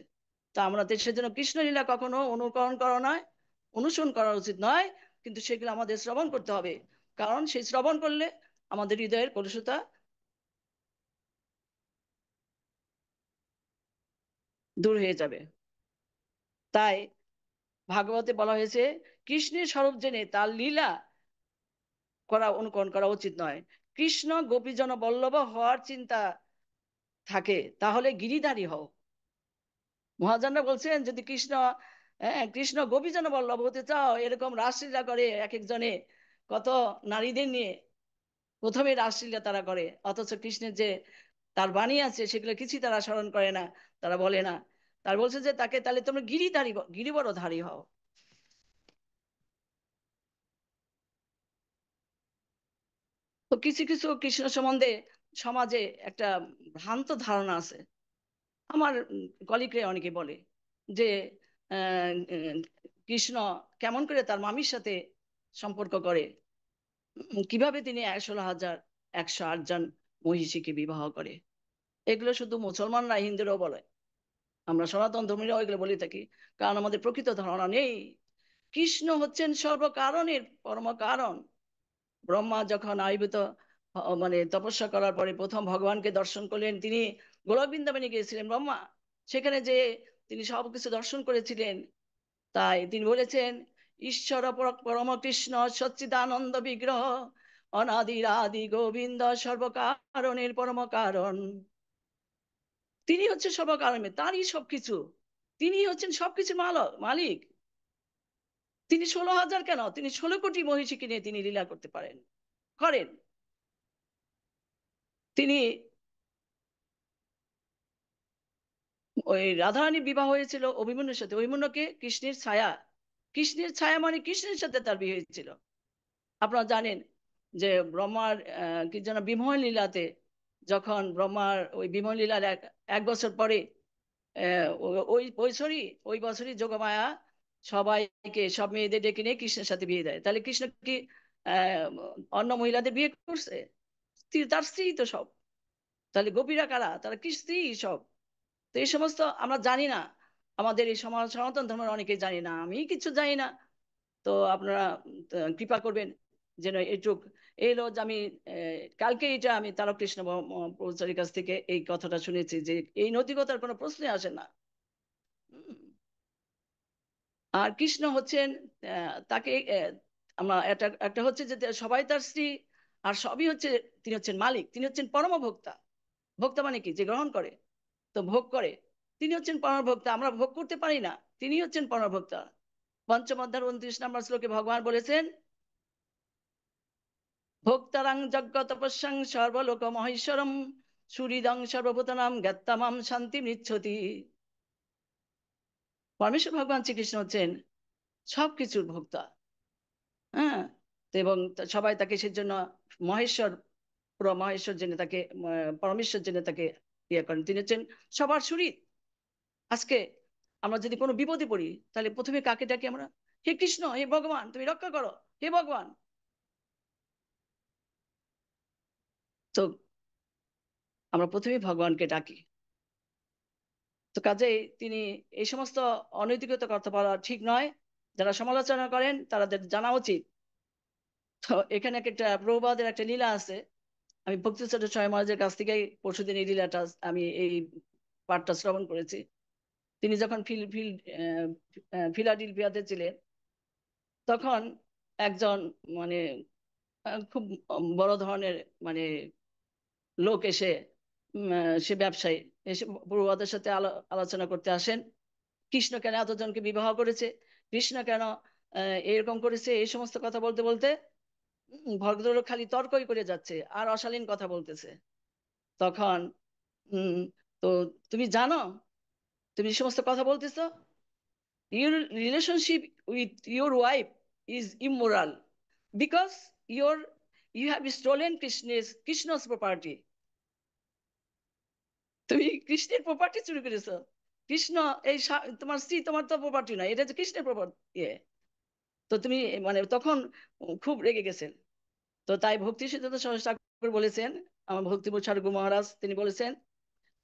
তা আমরা সেজন্য কৃষ্ণলীলা কখনো অনুকরণ করা নয়, অনুসরণ করা উচিত নয়, কিন্তু সেগুলো আমাদের শ্রবণ করতে হবে। কারণ সেই শ্রবণ করলে আমাদের হৃদয়ের কলুষতা দূর হয়ে যাবে। তাই ভাগবতে বলা হয়েছে কৃষ্ণের স্বরূপ জেনে তার লীলা অনুকরণ করা উচিত নয়। কৃষ্ণ গোপীজন বল্লভ হওয়ার চিন্তা থাকে তাহলে গিরিধারী হও। মহাজনরা বলছেন যদি কৃষ্ণ গোপীজন বল্লভ হতে চাও, এরকম রাসলীলা করে এক একজনে কত নারীদের নিয়ে প্রথমে রাসলীলা তারা করে, অথচ কৃষ্ণের যে তার বাণী আছে সেগুলো কিছুই তারা স্মরণ করে না, তারা বলে না। তার বলছে যে তাকে তাহলে তোমরা গিরিবরধারী হও। তো কিছু কিছু কৃষ্ণ সম্বন্ধে সমাজে একটা ভ্রান্ত ধারণা আছে। আমার কলিগরা অনেকে বলে যে আহ, উম, কৃষ্ণ কেমন করে তার মামির সাথে সম্পর্ক করে, কিভাবে তিনি 16,108 জন মহিষীকে বিবাহ করে। এগুলো শুধু মুসলমানরা হিন্দুরাও বলে, আমরা সনাতন ধর্মীরাও এগুলো বলে থাকি, কারণ আমাদের প্রকৃত ধারণা নেই। কৃষ্ণ হচ্ছেন সর্বকারণের পরম কারণ। ব্রহ্মা যখন আবির্ভূত মানে তপস্যা করার পরে প্রথম ভগবানকে দর্শন করলেন, তিনি গোলক বৃন্দাবনে গিয়েছিলেন ব্রহ্মা, সেখানে যে তিনি সবকিছু দর্শন করেছিলেন। তাই তিনি বলেছেন, ঈশ্বর পরম কৃষ্ণ সচ্চিদানন্দ বিগ্রহ, অনাদির আদি গোবিন্দ সর্বকারণের পরম কারণ। তিনি হচ্ছেন সর্বকারণে, তারই সবকিছু, তিনি হচ্ছেন সবকিছুর মালিক। তিনি 16,000 কেন, তিনি 16 কোটি মহিষীকে নিয়ে তিনি লীলা করতে পারেন, করেন। তিনি ওই রাধারানীর বিবাহ হয়েছিল অভিমন্যুর সাথে, অভিমন্যুকে কৃষ্ণের ছায়া, কৃষ্ণের ছায়া মানে কৃষ্ণের সাথে তার বিয়ে হয়েছিল। আপনারা জানেন যে ব্রহ্মার কি যেন বিমোহন লীলাতে, যখন ব্রহ্মার ওই বিমোহন লীলার এক বছর পরে ওই বছরই যোগমায়া সবাইকে, সব মেয়েদের ডেকে নিয়ে কৃষ্ণের সাথে বিয়ে দেয়। তাহলে কৃষ্ণ কি আহ অন্য মহিলাদের বিয়ে করছে? তার স্ত্রী তো সব। তাহলে গোপীরা কারা? তারা কি স্ত্রী সব। তো এই সমস্ত আমরা জানি না, আমাদের এই সমাজ সনাতন ধর্মের অনেকেই জানি না, আমি কিছু জানি না। তো আপনারা কৃপা করবেন যেন এইটুক এলো যে আমি কালকে এটা আমি তারকৃষ্ণ প্রচারের কাছ থেকে এই কথাটা শুনেছি যে এই নৈতিকতার কোনো প্রশ্নই আসে না। হুম। আর কৃষ্ণ হচ্ছেন তাকে আমরা একটা একটা হচ্ছে যে সবাই তার স্ত্রী, আর সবই হচ্ছে, তিনি হচ্ছেন মালিক, তিনি হচ্ছেন পরম ভোক্তা। ভোক্তা মানে কি? যে গ্রহণ করে, তো ভোগ করে। তিনি হচ্ছেন পরম ভোক্তা, আমরা ভোগ করতে পারি না, তিনি হচ্ছেন পরম ভোক্তা। পঞ্চম অধ্যায় 29 নম্বর শ্লোকে ভগবান বলেছেন, ভোক্তারাং যজ্ঞ তপস্যাং সর্বলোক মহেশ্বরম সুহৃদং সর্বভূতানাম জ্ঞাত্তামাম শান্তি মৃচ্ছতি। পরমেশ্বর ভগবান শ্রীকৃষ্ণ হচ্ছেন সবকিছুর ভোক্তা। হ্যাঁ, তো এবং সবাই তাকে সেজন্য মহেশ্বর, পুরো মহেশ্বর জেনে তাকে, পরমেশ্বর জেনে তাকে ইয়ে করেন। তিনি হচ্ছেন সবার শরীর। আজকে আমরা যদি কোনো বিপদে পড়ি, তাহলে প্রথমে কাকে ডাকি আমরা? হে কৃষ্ণ, হে ভগবান, তুমি রক্ষা করো, হে ভগবান। তো আমরা প্রথমে ভগবানকে ডাকি। তো কাজেই তিনি এই সমস্ত অনৈতিকতা কথা বলা ঠিক নয়। যারা সমালোচনা করেন তাদের জানা উচিত। তো এখানে একটা প্রভুপাদের একটা লীলা আছে, আমি ভক্তিচন্দ্র স্বামী মহারাজের কাছ থেকে পরশুদিন এই লীলাটা, আমি এই পাঠটা শ্রবণ করেছি। তিনি যখন ফিলাডেলফিয়াতে ছিলেন, তখন একজন মানে খুব বড় ধরনের মানে লোক এসে, সে ব্যবসায়ী এসে প্রভুপাদের সাথে আলোচনা করতে আসেন। কৃষ্ণ কেন এতজনকে বিবাহ করেছে, কৃষ্ণ কেন এরকম করেছে, এই সমস্ত কথা বলতে বলতে ভদ্রলোক খালি তর্কই করে যাচ্ছে আর অশালীন কথা বলতেছে। তখন উম তো তুমি জানো, তুমি যে সমস্ত কথা বলতেছো, your relationship with your wife is immoral because you have stolen Krishna's property. তুমি কৃষ্ণের প্রপার্টি চুরি করেছো। কৃষ্ণ এই তোমার স্ত্রী, তোমার তো প্রপার্টি নয়, এটা হচ্ছে কৃষ্ণের প্রপার্টি। তো তুমি মানে তখন খুব রেগে গেছেন। তো তাই ভক্তি সিদ্ধান্ত সরস্বতী ঠাকুর বলেছেন, আমার ভক্তিপুর ঠাকুর মহারাজ তিনি বলেছেন,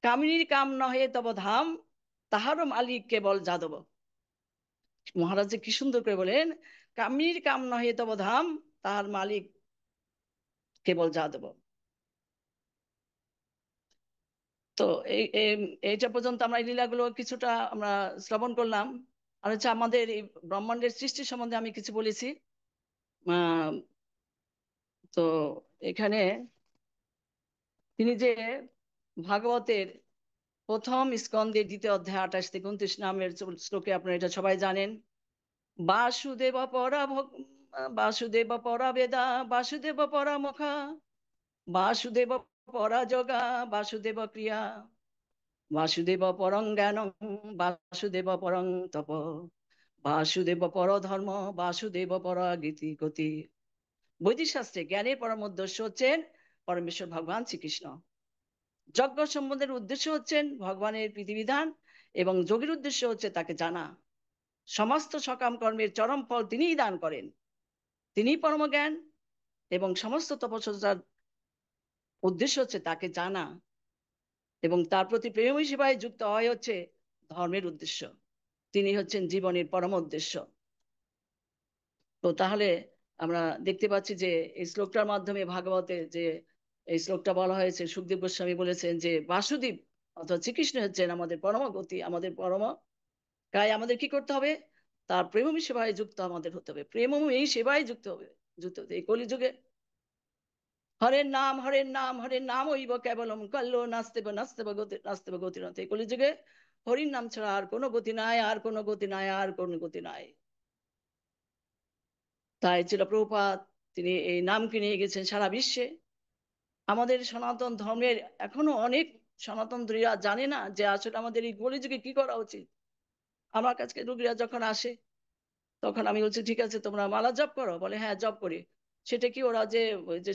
কামিনীর কাম নহে তব ধাম, তাহারও মালিক কেবল যাদব। মহারাজ যে কি সুন্দর করে বলেন, কামিনীর কাম নহে তব ধাম, তাহার মালিক কেবল যাদব। তো এইটা পর্যন্ত আমরা এই লীলাগুলো কিছুটা আমরা শ্রবণ করলাম। আর হচ্ছে আমাদের এই ব্রহ্মাণ্ডের সৃষ্টি সম্বন্ধে আমি কিছু বলেছি। আহ তো এখানে তিনি যে ভাগবতের প্রথম স্কন্ধের 2য় অধ্যায় 28 থেকে 29 নামের শ্লোকে, আপনারা এটা সবাই জানেন, বাসুদেব পরা বাসুদেব পরা বেদা, বাসুদেব পরা মুখা, বাসুদেব পরা যোগা, বাসুদেব ক্রিয়া, বাসুদেব পরং জ্ঞান, বাসুদেব পরং তপ, বাসুদেব পর ধর্ম, বাসুদেব পর গীতি গতি। বৈদিক শাস্ত্রে জ্ঞানের পরম উদ্দেশ্য হচ্ছেন পরমেশ্বর ভগবান শ্রীকৃষ্ণ। যজ্ঞ সম্বন্ধের উদ্দেশ্য হচ্ছেন ভগবানের বিধিবিধান, এবং যোগের উদ্দেশ্য হচ্ছে তাকে জানা। সমস্ত সকাম কর্মের চরম ফল তিনিই দান করেন, তিনিই পরম জ্ঞান, এবং সমস্ত তপস্যার উদ্দেশ্য হচ্ছে তাকে জানা। এবং তার প্রতি প্রেম সেবায় যুক্ত হয় হচ্ছে ধর্মের উদ্দেশ্য। তিনি হচ্ছেন জীবনের পরম উদ্দেশ্য। তো তাহলে আমরা দেখতে পাচ্ছি যে এই শ্লোকটার মাধ্যমে ভাগবতে যে এই শ্লোকটা বলা হয়েছে, সুখদেব গোস্বামী বলেছেন যে বাসুদেব অর্থাৎ শ্রীকৃষ্ণ হচ্ছেন আমাদের পরম গতি, আমাদের পরম। তাই আমাদের কি করতে হবে? তার প্রেমময়ী সেবায় যুক্ত আমাদের হতে হবে, প্রেমময়ী সেবায় যুক্ত হতে এই কলিযুগে। হরের নাম হরের নাম হরের নাম হইব কেবলম কল্লো নাস্তেব গতি নতে। এই কলিযুগে হরির নাম ছাড়া আর কোনো গতি নাই, আর কোনো গতি নাই, আর কোনো গতি নাই। তাই ছিল প্রভুপাদ, তিনি এই নামকে নিয়ে গেছেন সারা বিশ্বে। আমাদের সনাতন ধর্মের এখনো অনেক সনাতন ধর্মীরা জানে না যে আসলে আমাদের এই কলিযুগে কি করা উচিত। আমার কাছে রোগীরা যখন আসে তখন আমি বলছি ঠিক আছে তোমরা মালা জপ করো, বলে হ্যাঁ জপ করি। সেটা কি ওরা যে ওই যে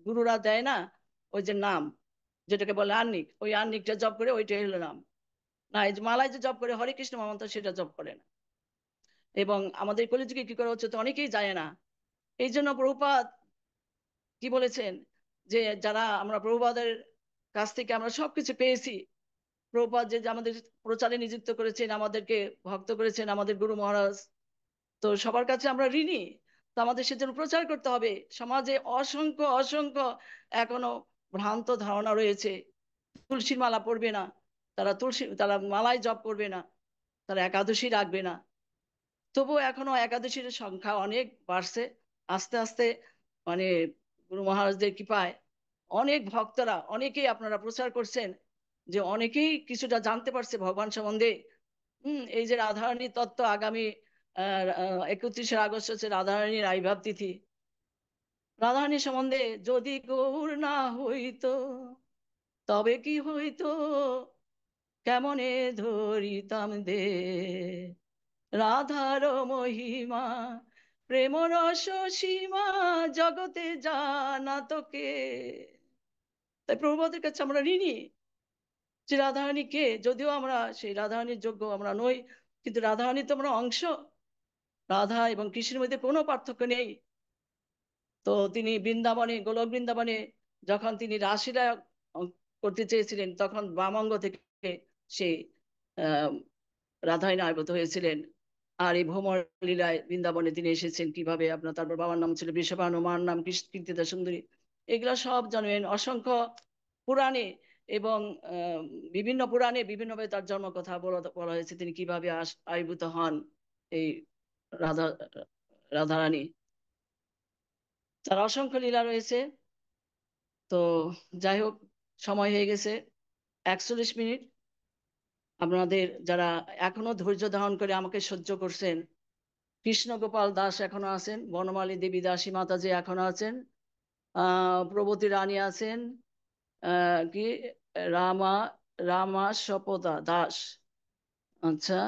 গুরুরা দেয় না ওই যে নাম, যেটাকে বলে আহ্নিক, ওই আহ্নিকটা জপ করে ওইটাই হলো নাম। না, এই যে মালায় যে জপ করে হরে কৃষ্ণ মহামন্ত্র সেটা জপ করে না। এবং আমাদের কলিযুগে কি করা হচ্ছে তো অনেকেই জানে না। এই জন্য প্রভুপাদ কি বলেছেন যে যারা আমরা প্রভুপাদের কাছ থেকে আমরা সবকিছু পেয়েছি, প্রভুপাদ যে আমাদের প্রচারে নিযুক্ত করেছেন, আমাদেরকে ভক্ত করেছেন, আমাদের গুরু মহারাজ, তো সবার কাছে আমরা ঋণী। তো আমাদের সেজন্য প্রচার করতে হবে। সমাজে অসংখ্য অসংখ্য এখনো ভ্রান্ত ধারণা রয়েছে। তুলসীর মালা পরবে না, তারা মালায় জপ করবে না, তারা একাদশী রাখবে না। তবুও এখনো একাদশীর সংখ্যা অনেক বাড়ছে আস্তে আস্তে। মানে গুরু মহারাজদের কৃপায় অনেক ভক্তরা, অনেকেই আপনারা প্রচার করছেন যে অনেকেই কিছুটা জানতে পারছে ভগবান সম্বন্ধে। এই যে রাধারানী তত্ত্ব, আগামী 31শে আগস্ট হচ্ছে রাধারানীর আবির্ভাব তিথি। রাধারানী সম্বন্ধে যদি গৌর না হইতো তবে কি হইতো, কেমনে ধরিতাম দে রাধার মহিমা, প্রেম রস সীমা জগতে জানা তোকে। তাই প্রভুপাদের কাছে আমরা ঋণী যে রাধারানী কে, যদিও আমরা সেই রাধারানীর যোগ্য আমরা নই, কিন্তু রাধারানী তো আমরা অংশ। রাধা এবং কৃষ্ণের মধ্যে কোনো পার্থক্য নেই। তো তিনি বৃন্দাবনে, গোলক বৃন্দাবনে যখন তিনি রাসলীলা করতে চেয়েছিলেন তখন বামাঙ্গ থেকে সেই আহ রাধারানী আবির্ভূত হয়েছিলেন। আর এই ভ্রমর লীলায় বৃন্দাবনে তিনি এসেছেন কিভাবে, আপনার তারপর বাবার নাম ছিল বৃষভানু, মার নাম কীর্তিদা সুন্দরী। এগুলো সব জানেন অসংখ্য পুরাণে। এবং বিভিন্ন পুরাণে বিভিন্নভাবে তার জন্ম কথা বলা হয়েছে, তিনি কিভাবে আবির্ভূত হন এই রাধা রাধারানী। তার অসংখ্য লীলা রয়েছে। তো যাই হোক, সময় হয়ে গেছে 41 মিনিট। আপনাদের যারা এখনো ধৈর্য ধারণ করে আমাকে সহ্য করছেন, কৃষ্ণ গোপাল দাস এখনো আছেন, বনমালী দেবী দাসী মাতাজি এখনো আছেন, প্রবতী রানী আছেন, কি রামা রামা সপদা দাস, আচ্ছা।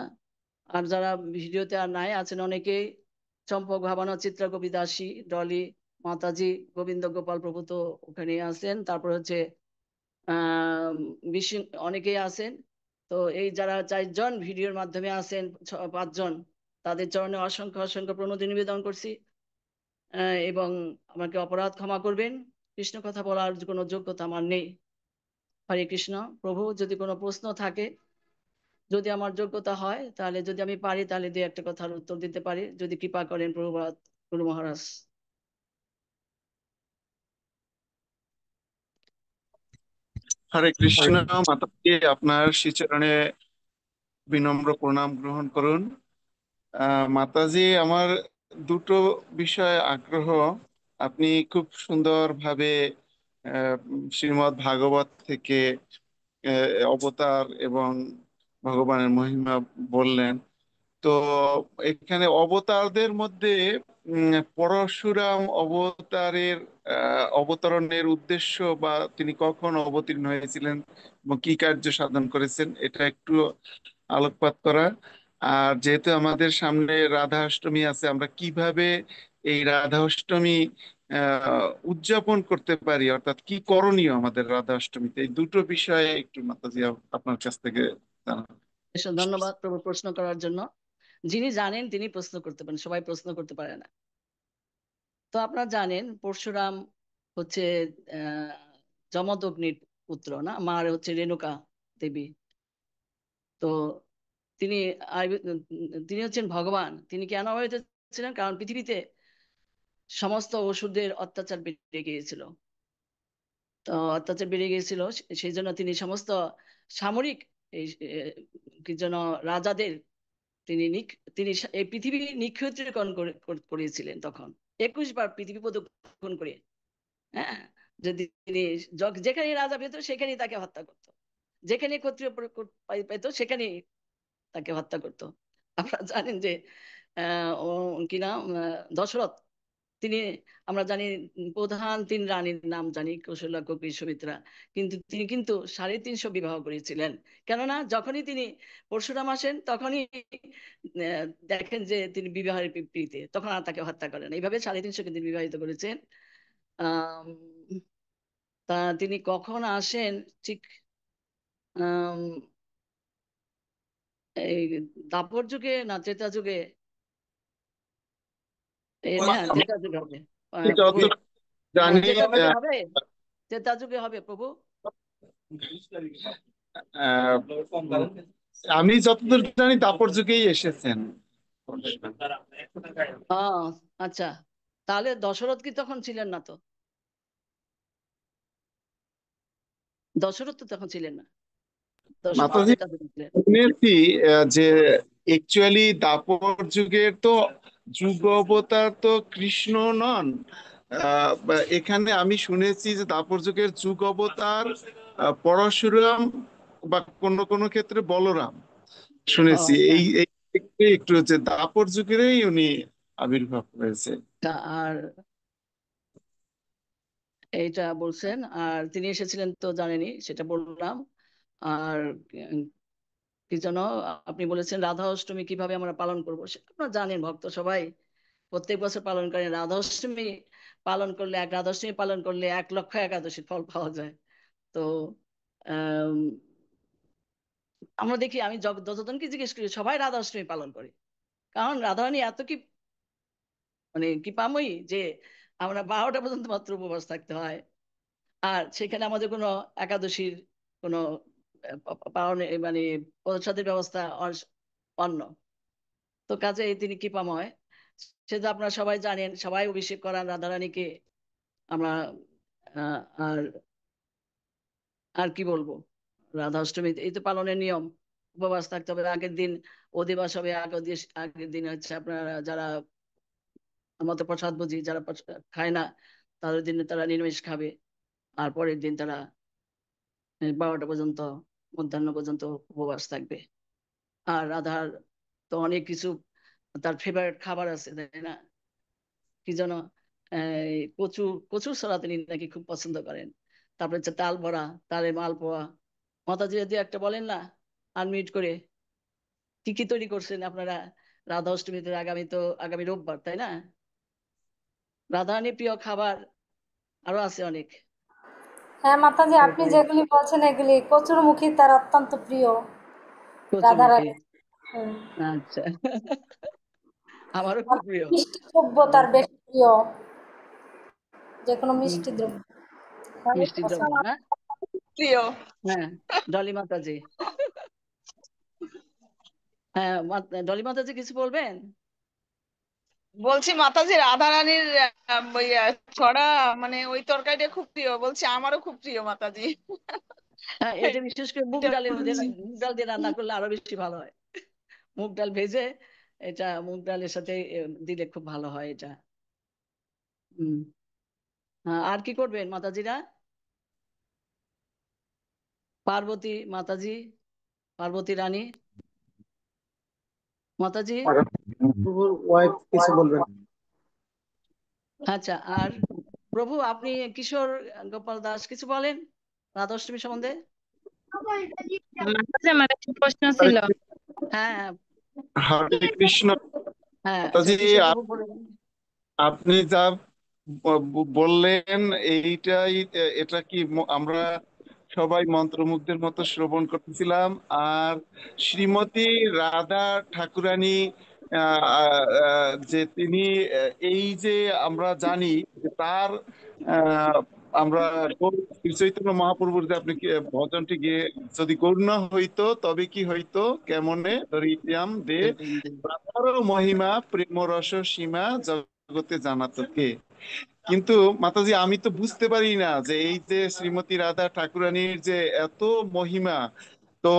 আর যারা ভিডিওতে আর নাই আছেন অনেকেই, চম্পক ভাবানা, চিত্রা কবি দাসী, ডলি মাতাজি, গোবিন্দ গোপাল প্রভু তো ওখানে আছেন। তারপর হচ্ছে আহ বিষ্ণু, অনেকেই আছেন। তো এই যারা 4জন ভিডিওর মাধ্যমে আছেন, 5জন, তাদের চরণে অসংখ্য অসংখ্য প্রণতি নিবেদন করছি। এবং আমাকে অপরাধ ক্ষমা করবেন, কৃষ্ণ কথা বলার কোনো যোগ্যতা আমার নেই। হরে কৃষ্ণ। প্রভু, যদি কোনো প্রশ্ন থাকে, যদি আমার যোগ্যতা হয়, তাহলে যদি আমি পারি তাহলে দুই একটা কথার উত্তর দিতে পারি, যদি কৃপা করেন প্রভুপাদ গুরু মহারাজ। হরে কৃষ্ণ। মাতাজি, আপনার শ্রীচরণে বিনম্র প্রণাম গ্রহণ করুন। মাতাজি, আমার দুটো বিষয়ে আগ্রহ। আপনি খুব সুন্দরভাবে শ্রীমদ্ ভাগবত থেকে অবতার এবং ভগবানের মহিমা বললেন। তো এখানে অবতারদের মধ্যে পরশুরাম অবতারের অবতরণের উদ্দেশ্য বা তিনি কখন অবতীর্ণ হয়েছিলেন এবং কি কার্য সাধন করেছেন, এটা একটু আলোকপাত করা। আর যেহেতু আমাদের সামনে রাধা অষ্টমী আছে, আমরা কিভাবে এই রাধা অষ্টমী উদযাপন করতে পারি, অর্থাৎ কি করণীয় আমাদের রাধা অষ্টমীতে, এই দুটো বিষয়ে একটু মাতাজি আপনার কাছ থেকে জানান। ধন্যবাদ প্রভু প্রশ্ন করার জন্য। যিনি জানেন তিনি প্রশ্ন করতে পারেন, সবাই প্রশ্ন করতে পারে না। তো আপনারা জানেন পরশুরাম হচ্ছে আহ যমদগ্নির পুত্র, না? মার হচ্ছে রেণুকা দেবী। তো তিনি তিনি হচ্ছেন ভগবান। তিনি কেন আবির্ভূত ছিলেন? কারণ পৃথিবীতে সমস্ত অসুরদের অত্যাচার বেড়ে গিয়েছিল। তো অত্যাচার বেড়ে গিয়েছিল, সেই জন্য তিনি সমস্ত সামরিক এই কি যেন রাজাদের তিনি তিনি এই পৃথিবী নিক্ষত্রীকরণ করেছিলেন তখন 21 বার পৃথিবী প্রদক্ষিণ করে। হ্যাঁ, যদি তিনি যেখানে রাজা পেত সেখানেই তাকে হত্যা করত, যেখানে ক্ষত্রিয় পেত সেখানেই তাকে হত্যা করত। আপনারা জানেন যে কি নাম, দশরথ, তিনি, আমরা জানি প্রধান 3 রানীর নাম জানি, কৌশল্যা, কৌকেয়ী, সুমিত্রা, কিন্তু তিনি কিন্তু 350 বিবাহ করেছিলেন। কেননা যখনই তিনি পরশুরাম আসেন তখনই দেখেন যে তিনি বিবাহের পিড়িতে, তখন আর তাকে হত্যা করেন। এইভাবে 350 কে তিনি বিবাহিত করেছেন। আহ তা তিনি কখন আসেন ঠিক এই দাপর যুগে না ত্রেতা যুগে? হ্যাঁ, আমি ত্রেতা যুগে হবে প্রভু। যতটুকু জানি, ত্রেতা যুগে হবে, ত্রেতা যুগে হবে প্রভু। আহ, আমি যতদূর জানি দাপর যুগেই এসেছেন। আচ্ছা, তাহলে দশরথ কি তখন ছিলেন না? তো দশরথ তো তখন ছিলেন না, দশরথ মাতাজি, ত্রেতা যুগে ছিলেন। শুনেছি যে একচুয়ালি দাপর যুগের তো যুগ অবতার তো কৃষ্ণ নন। এখানে আমি শুনেছি যে দাপর যুগের যুগ অবতার পরশুরাম, বা কোন কোন ক্ষেত্রে বলরাম শুনেছি। আচ্ছা। এই ক্ষেত্রে একটু হচ্ছে দাপর যুগেরই উনি আবির্ভাব হয়েছে। আর এইটা বলছেন, আর তিনি এসেছিলেন তো জানেনি, সেটা বললাম। আর কি যেন আপনি বলেছেন রাধা অষ্টমী কিভাবে আমরা পালন করবো, সেটা আপনারা জানেন, ভক্ত সবাই প্রত্যেক বছর পালন করেন। রাধা অষ্টমী পালন করলে, রাধা অষ্টমী পালন করলে 1,00,000 একাদশীর ফল পাওয়া যায়। তো আহ আমরা দেখি, আমি যতজনকে জিজ্ঞেস করি সবাই রাধা অষ্টমী পালন করে। কারণ রাধারানী এত কি মানে পামই যে আমরা 12টা পর্যন্ত মাত্র উপবাস থাকতে হয়। আর সেখানে আমাদের কোনো একাদশীর কোনো পালনে মানে প্রসাদের ব্যবস্থা অন্য। তো কাজে তিনি কৃপাময়, সেটা আপনারা সবাই জানেন, সবাই অভিষেক করান রাধারানীকে। আমরা আর আর কি বলবো, রাধা অষ্টমী এই তো পালনের নিয়ম। উপবাস থাকতে হবে, আগের দিন অধিবাস হবে, আগের দিন হচ্ছে আপনারা যারা আমরা তো প্রসাদ বুঝি, যারা খায় না তাদের দিনে তারা নিরামিষ খাবে। আর পরের দিন তারা 12টা পর্যন্ত, মধ্যাহ্ন পর্যন্ত উপবাস থাকবে। আর রাধার তো অনেক কিছু তার ফেভারিট খাবার আছে, তাই না? কি যেন কচু, কচুর ছড়া তিনি নাকি খুব পছন্দ করেন। তারপরে হচ্ছে তাল বড়া, তালে মালপোয়া। মাতাজি যদি একটা বলেন না আনমিউট করে, কি কি তৈরি করছেন আপনারা রাধা অষ্টমীতে? আগামী রোববার, তাই না? রাধারানীর প্রিয় খাবার আরো আছে অনেক। হ্যাঁ মাতাজি, আপনি যেগুলি বলছেন এগুলি কচুরমুখী তার অত্যন্ত প্রিয় কচুরমুখী, রাধারানী। হুম। আচ্ছা। আমারও আর খুব প্রিয়। মিষ্টি দ্রব্য তার বেশি প্রিয়, যে কোনো মিষ্টি দ্রব্য অনেক মিষ্টি দ্রব্য, পছন্দ। না? প্রিয়। হ্যাঁ, ডলি মাতাজি। হ্যাঁ, ডলি মাতাজি কিছু বলবেন? বলছি মাতাজি রাধারানীর ওই ছড়া মানে ওই তরকারিটা খুব প্রিয়, বলছি আমারও খুব প্রিয় মাতাজি। হ্যাঁ, এটা বিশেষ করে মুগ এটা ডালের মধ্যে, বলছি। মুগ ডাল দিয়ে রান্না করলে আরো বেশি ভালো হয়। মুগ ডাল ভেজে এটা মুগ ডালের সাথে দিলে খুব ভালো হয় এটা। হম। হ্যাঁ, আর কি করবেন মাতাজিরা? পার্বতী মাতাজি, পার্বতী রানী মাতাজি। প্রভুর ওয়াইফ কিছু বলবেন? আচ্ছা, আর প্রভু আপনি কিশোর গোপাল দাস কিছু বলেন রাধা অষ্টমী সম্বন্ধে? মাতাজি, আমার একটা প্রশ্ন ছিল। হ্যাঁ, হ্যাঁ, হরে কৃষ্ণ। হ্যাঁ, আচ্ছা মাতাজি, কিশোর প্রভু বলেন। আপনি যা বললেন এইটাই, এটা কি আমরা সবাই মন্ত্রমুগ্ধের মতো শ্রবণ করতেছিলাম। আর শ্রীমতী রাধা ঠাকুরানী, যে তিনি এই যে আমরা জানি যে তার আমরা শ্রী চৈতন্য মহাপ্রভুর যে আপনি ভজনটি গিয়ে যদি করুণা হইতো তবে কি হইতো, কেমনে ধরিত্যাম দে প্রাতার মহিমা প্রেম রস সীমা জগতে জানাতো কে। কিন্তু মাতাজি আমি তো বুঝতে পারি না যে এই যে শ্রীমতী রাধা ঠাকুরানীর যে এত মহিমা, তো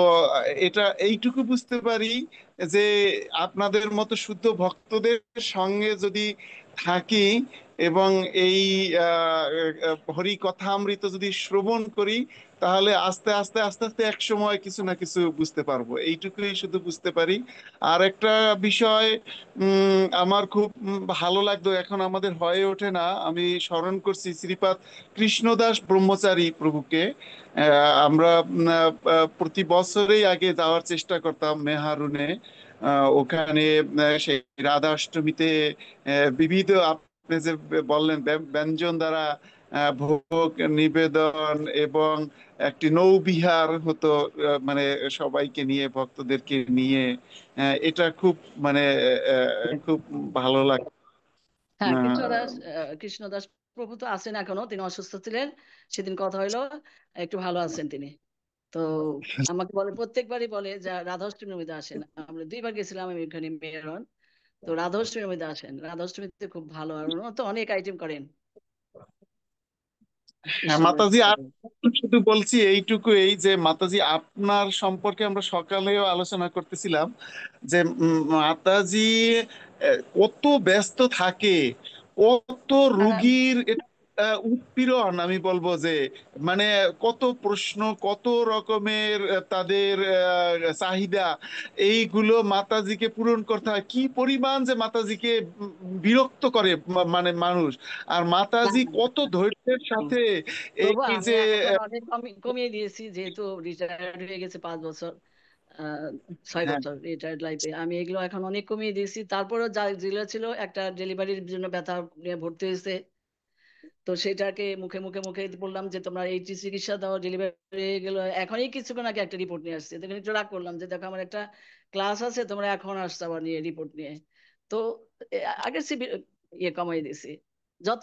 এটা এইটুকু বুঝতে পারি যে আপনাদের মতো শুদ্ধ ভক্তদের সঙ্গে যদি থাকি এবং এই হরি কথামৃত যদি শ্রবণ করি, তাহলে আস্তে আস্তে আস্তে আস্তে এক সময় কিছু না কিছু বুঝতে পারবো, এইটুকুই শুধু বুঝতে পারি। আর একটা বিষয় আমার খুব ভালো লাগতো, এখন আমাদের হয়ে ওঠে না, আমি স্মরণ করছি শ্রীপাদ কৃষ্ণদাস ব্রহ্মচারী প্রভুকে। আমরা প্রতি বছরেই আগে যাওয়ার চেষ্টা করতাম মেহারুনে। ওখানে সেই রাধাষ্টমীতে বিবিধ আপনি যে বললেন ব্যঞ্জন দ্বারা ভোগ নিবেদন এবং একটি নৌবিহার হতো, মানে সবাইকে নিয়ে ভক্তদেরকে নিয়ে, এটা খুব মানে খুব ভালো লাগে। হ্যাঁ, আহ, কৃষ্ণদাস প্রভু তো আছেন এখনো, তিনি অসুস্থ ছিলেন, সেদিন কথা হইলো, একটু ভালো আছেন তিনি। তো আমাকে বলে, প্রত্যেকবারই বলে যে রাধাষ্টমীর মধ্যে আসেন। আমরা 2বার গেছিলাম আমি ওখানে মেরন। তো রাধাষ্টমীর মধ্যে আসেন, রাধাষ্টমীতে খুব ভালো, আর ওনারা তো অনেক আইটেম করেন হ্যাঁ কৃষ্ণদাস মাতাজি, আর প্রভু। শুধু বলছি এইটুকুই যে মাতাজি আপনার সম্পর্কে আমরা সকালেও আলোচনা করতেছিলাম যে মাতাজি কত ব্যস্ত থাকে, কত হ্যাঁ, রুগীর উৎপীড়ন আমি বলবো যে, মানে কত প্রশ্ন, কত রকমের তাদের চাহিদা, এইগুলো মাতাজিকে পূরণ করতে হয়, কি পরিমাণ যে মাতাজিকে বিরক্ত করে মানে মানুষ। আর না, মাতাজি না, কত ধৈর্যের হুম। সাথে প্রভু এই আমি যে এখন অনেক কমিয়ে দিয়েছি, যেহেতু রিটায়ার্ড হয়ে গেছে 5 বছর, আহ 6 হ্যাঁ বছর রিটায়ার্ড লাইফে, আমি এগুলো এখন অনেক কমিয়ে দিয়েছি। তারপরেও যা যেগুলো ছিল, একটা ডেলিভারির জন্য ব্যথা নিয়ে ভর্তি হয়েছে, তো সেটাকে মুখে মুখে মুখে বললাম যে তোমরা এই চিকিৎসা দাও, ডেলিভারি গেল, এখনই কিছুক্ষণ আগে একটা রিপোর্ট নিয়ে আসছে, তখন একটু রাগ করলাম যে দেখো আমার একটা ক্লাস আছে, তোমরা এখন আসছো আবার নিয়ে রিপোর্ট নিয়ে। তো আগের ইয়ে কমাই দিয়েছি যত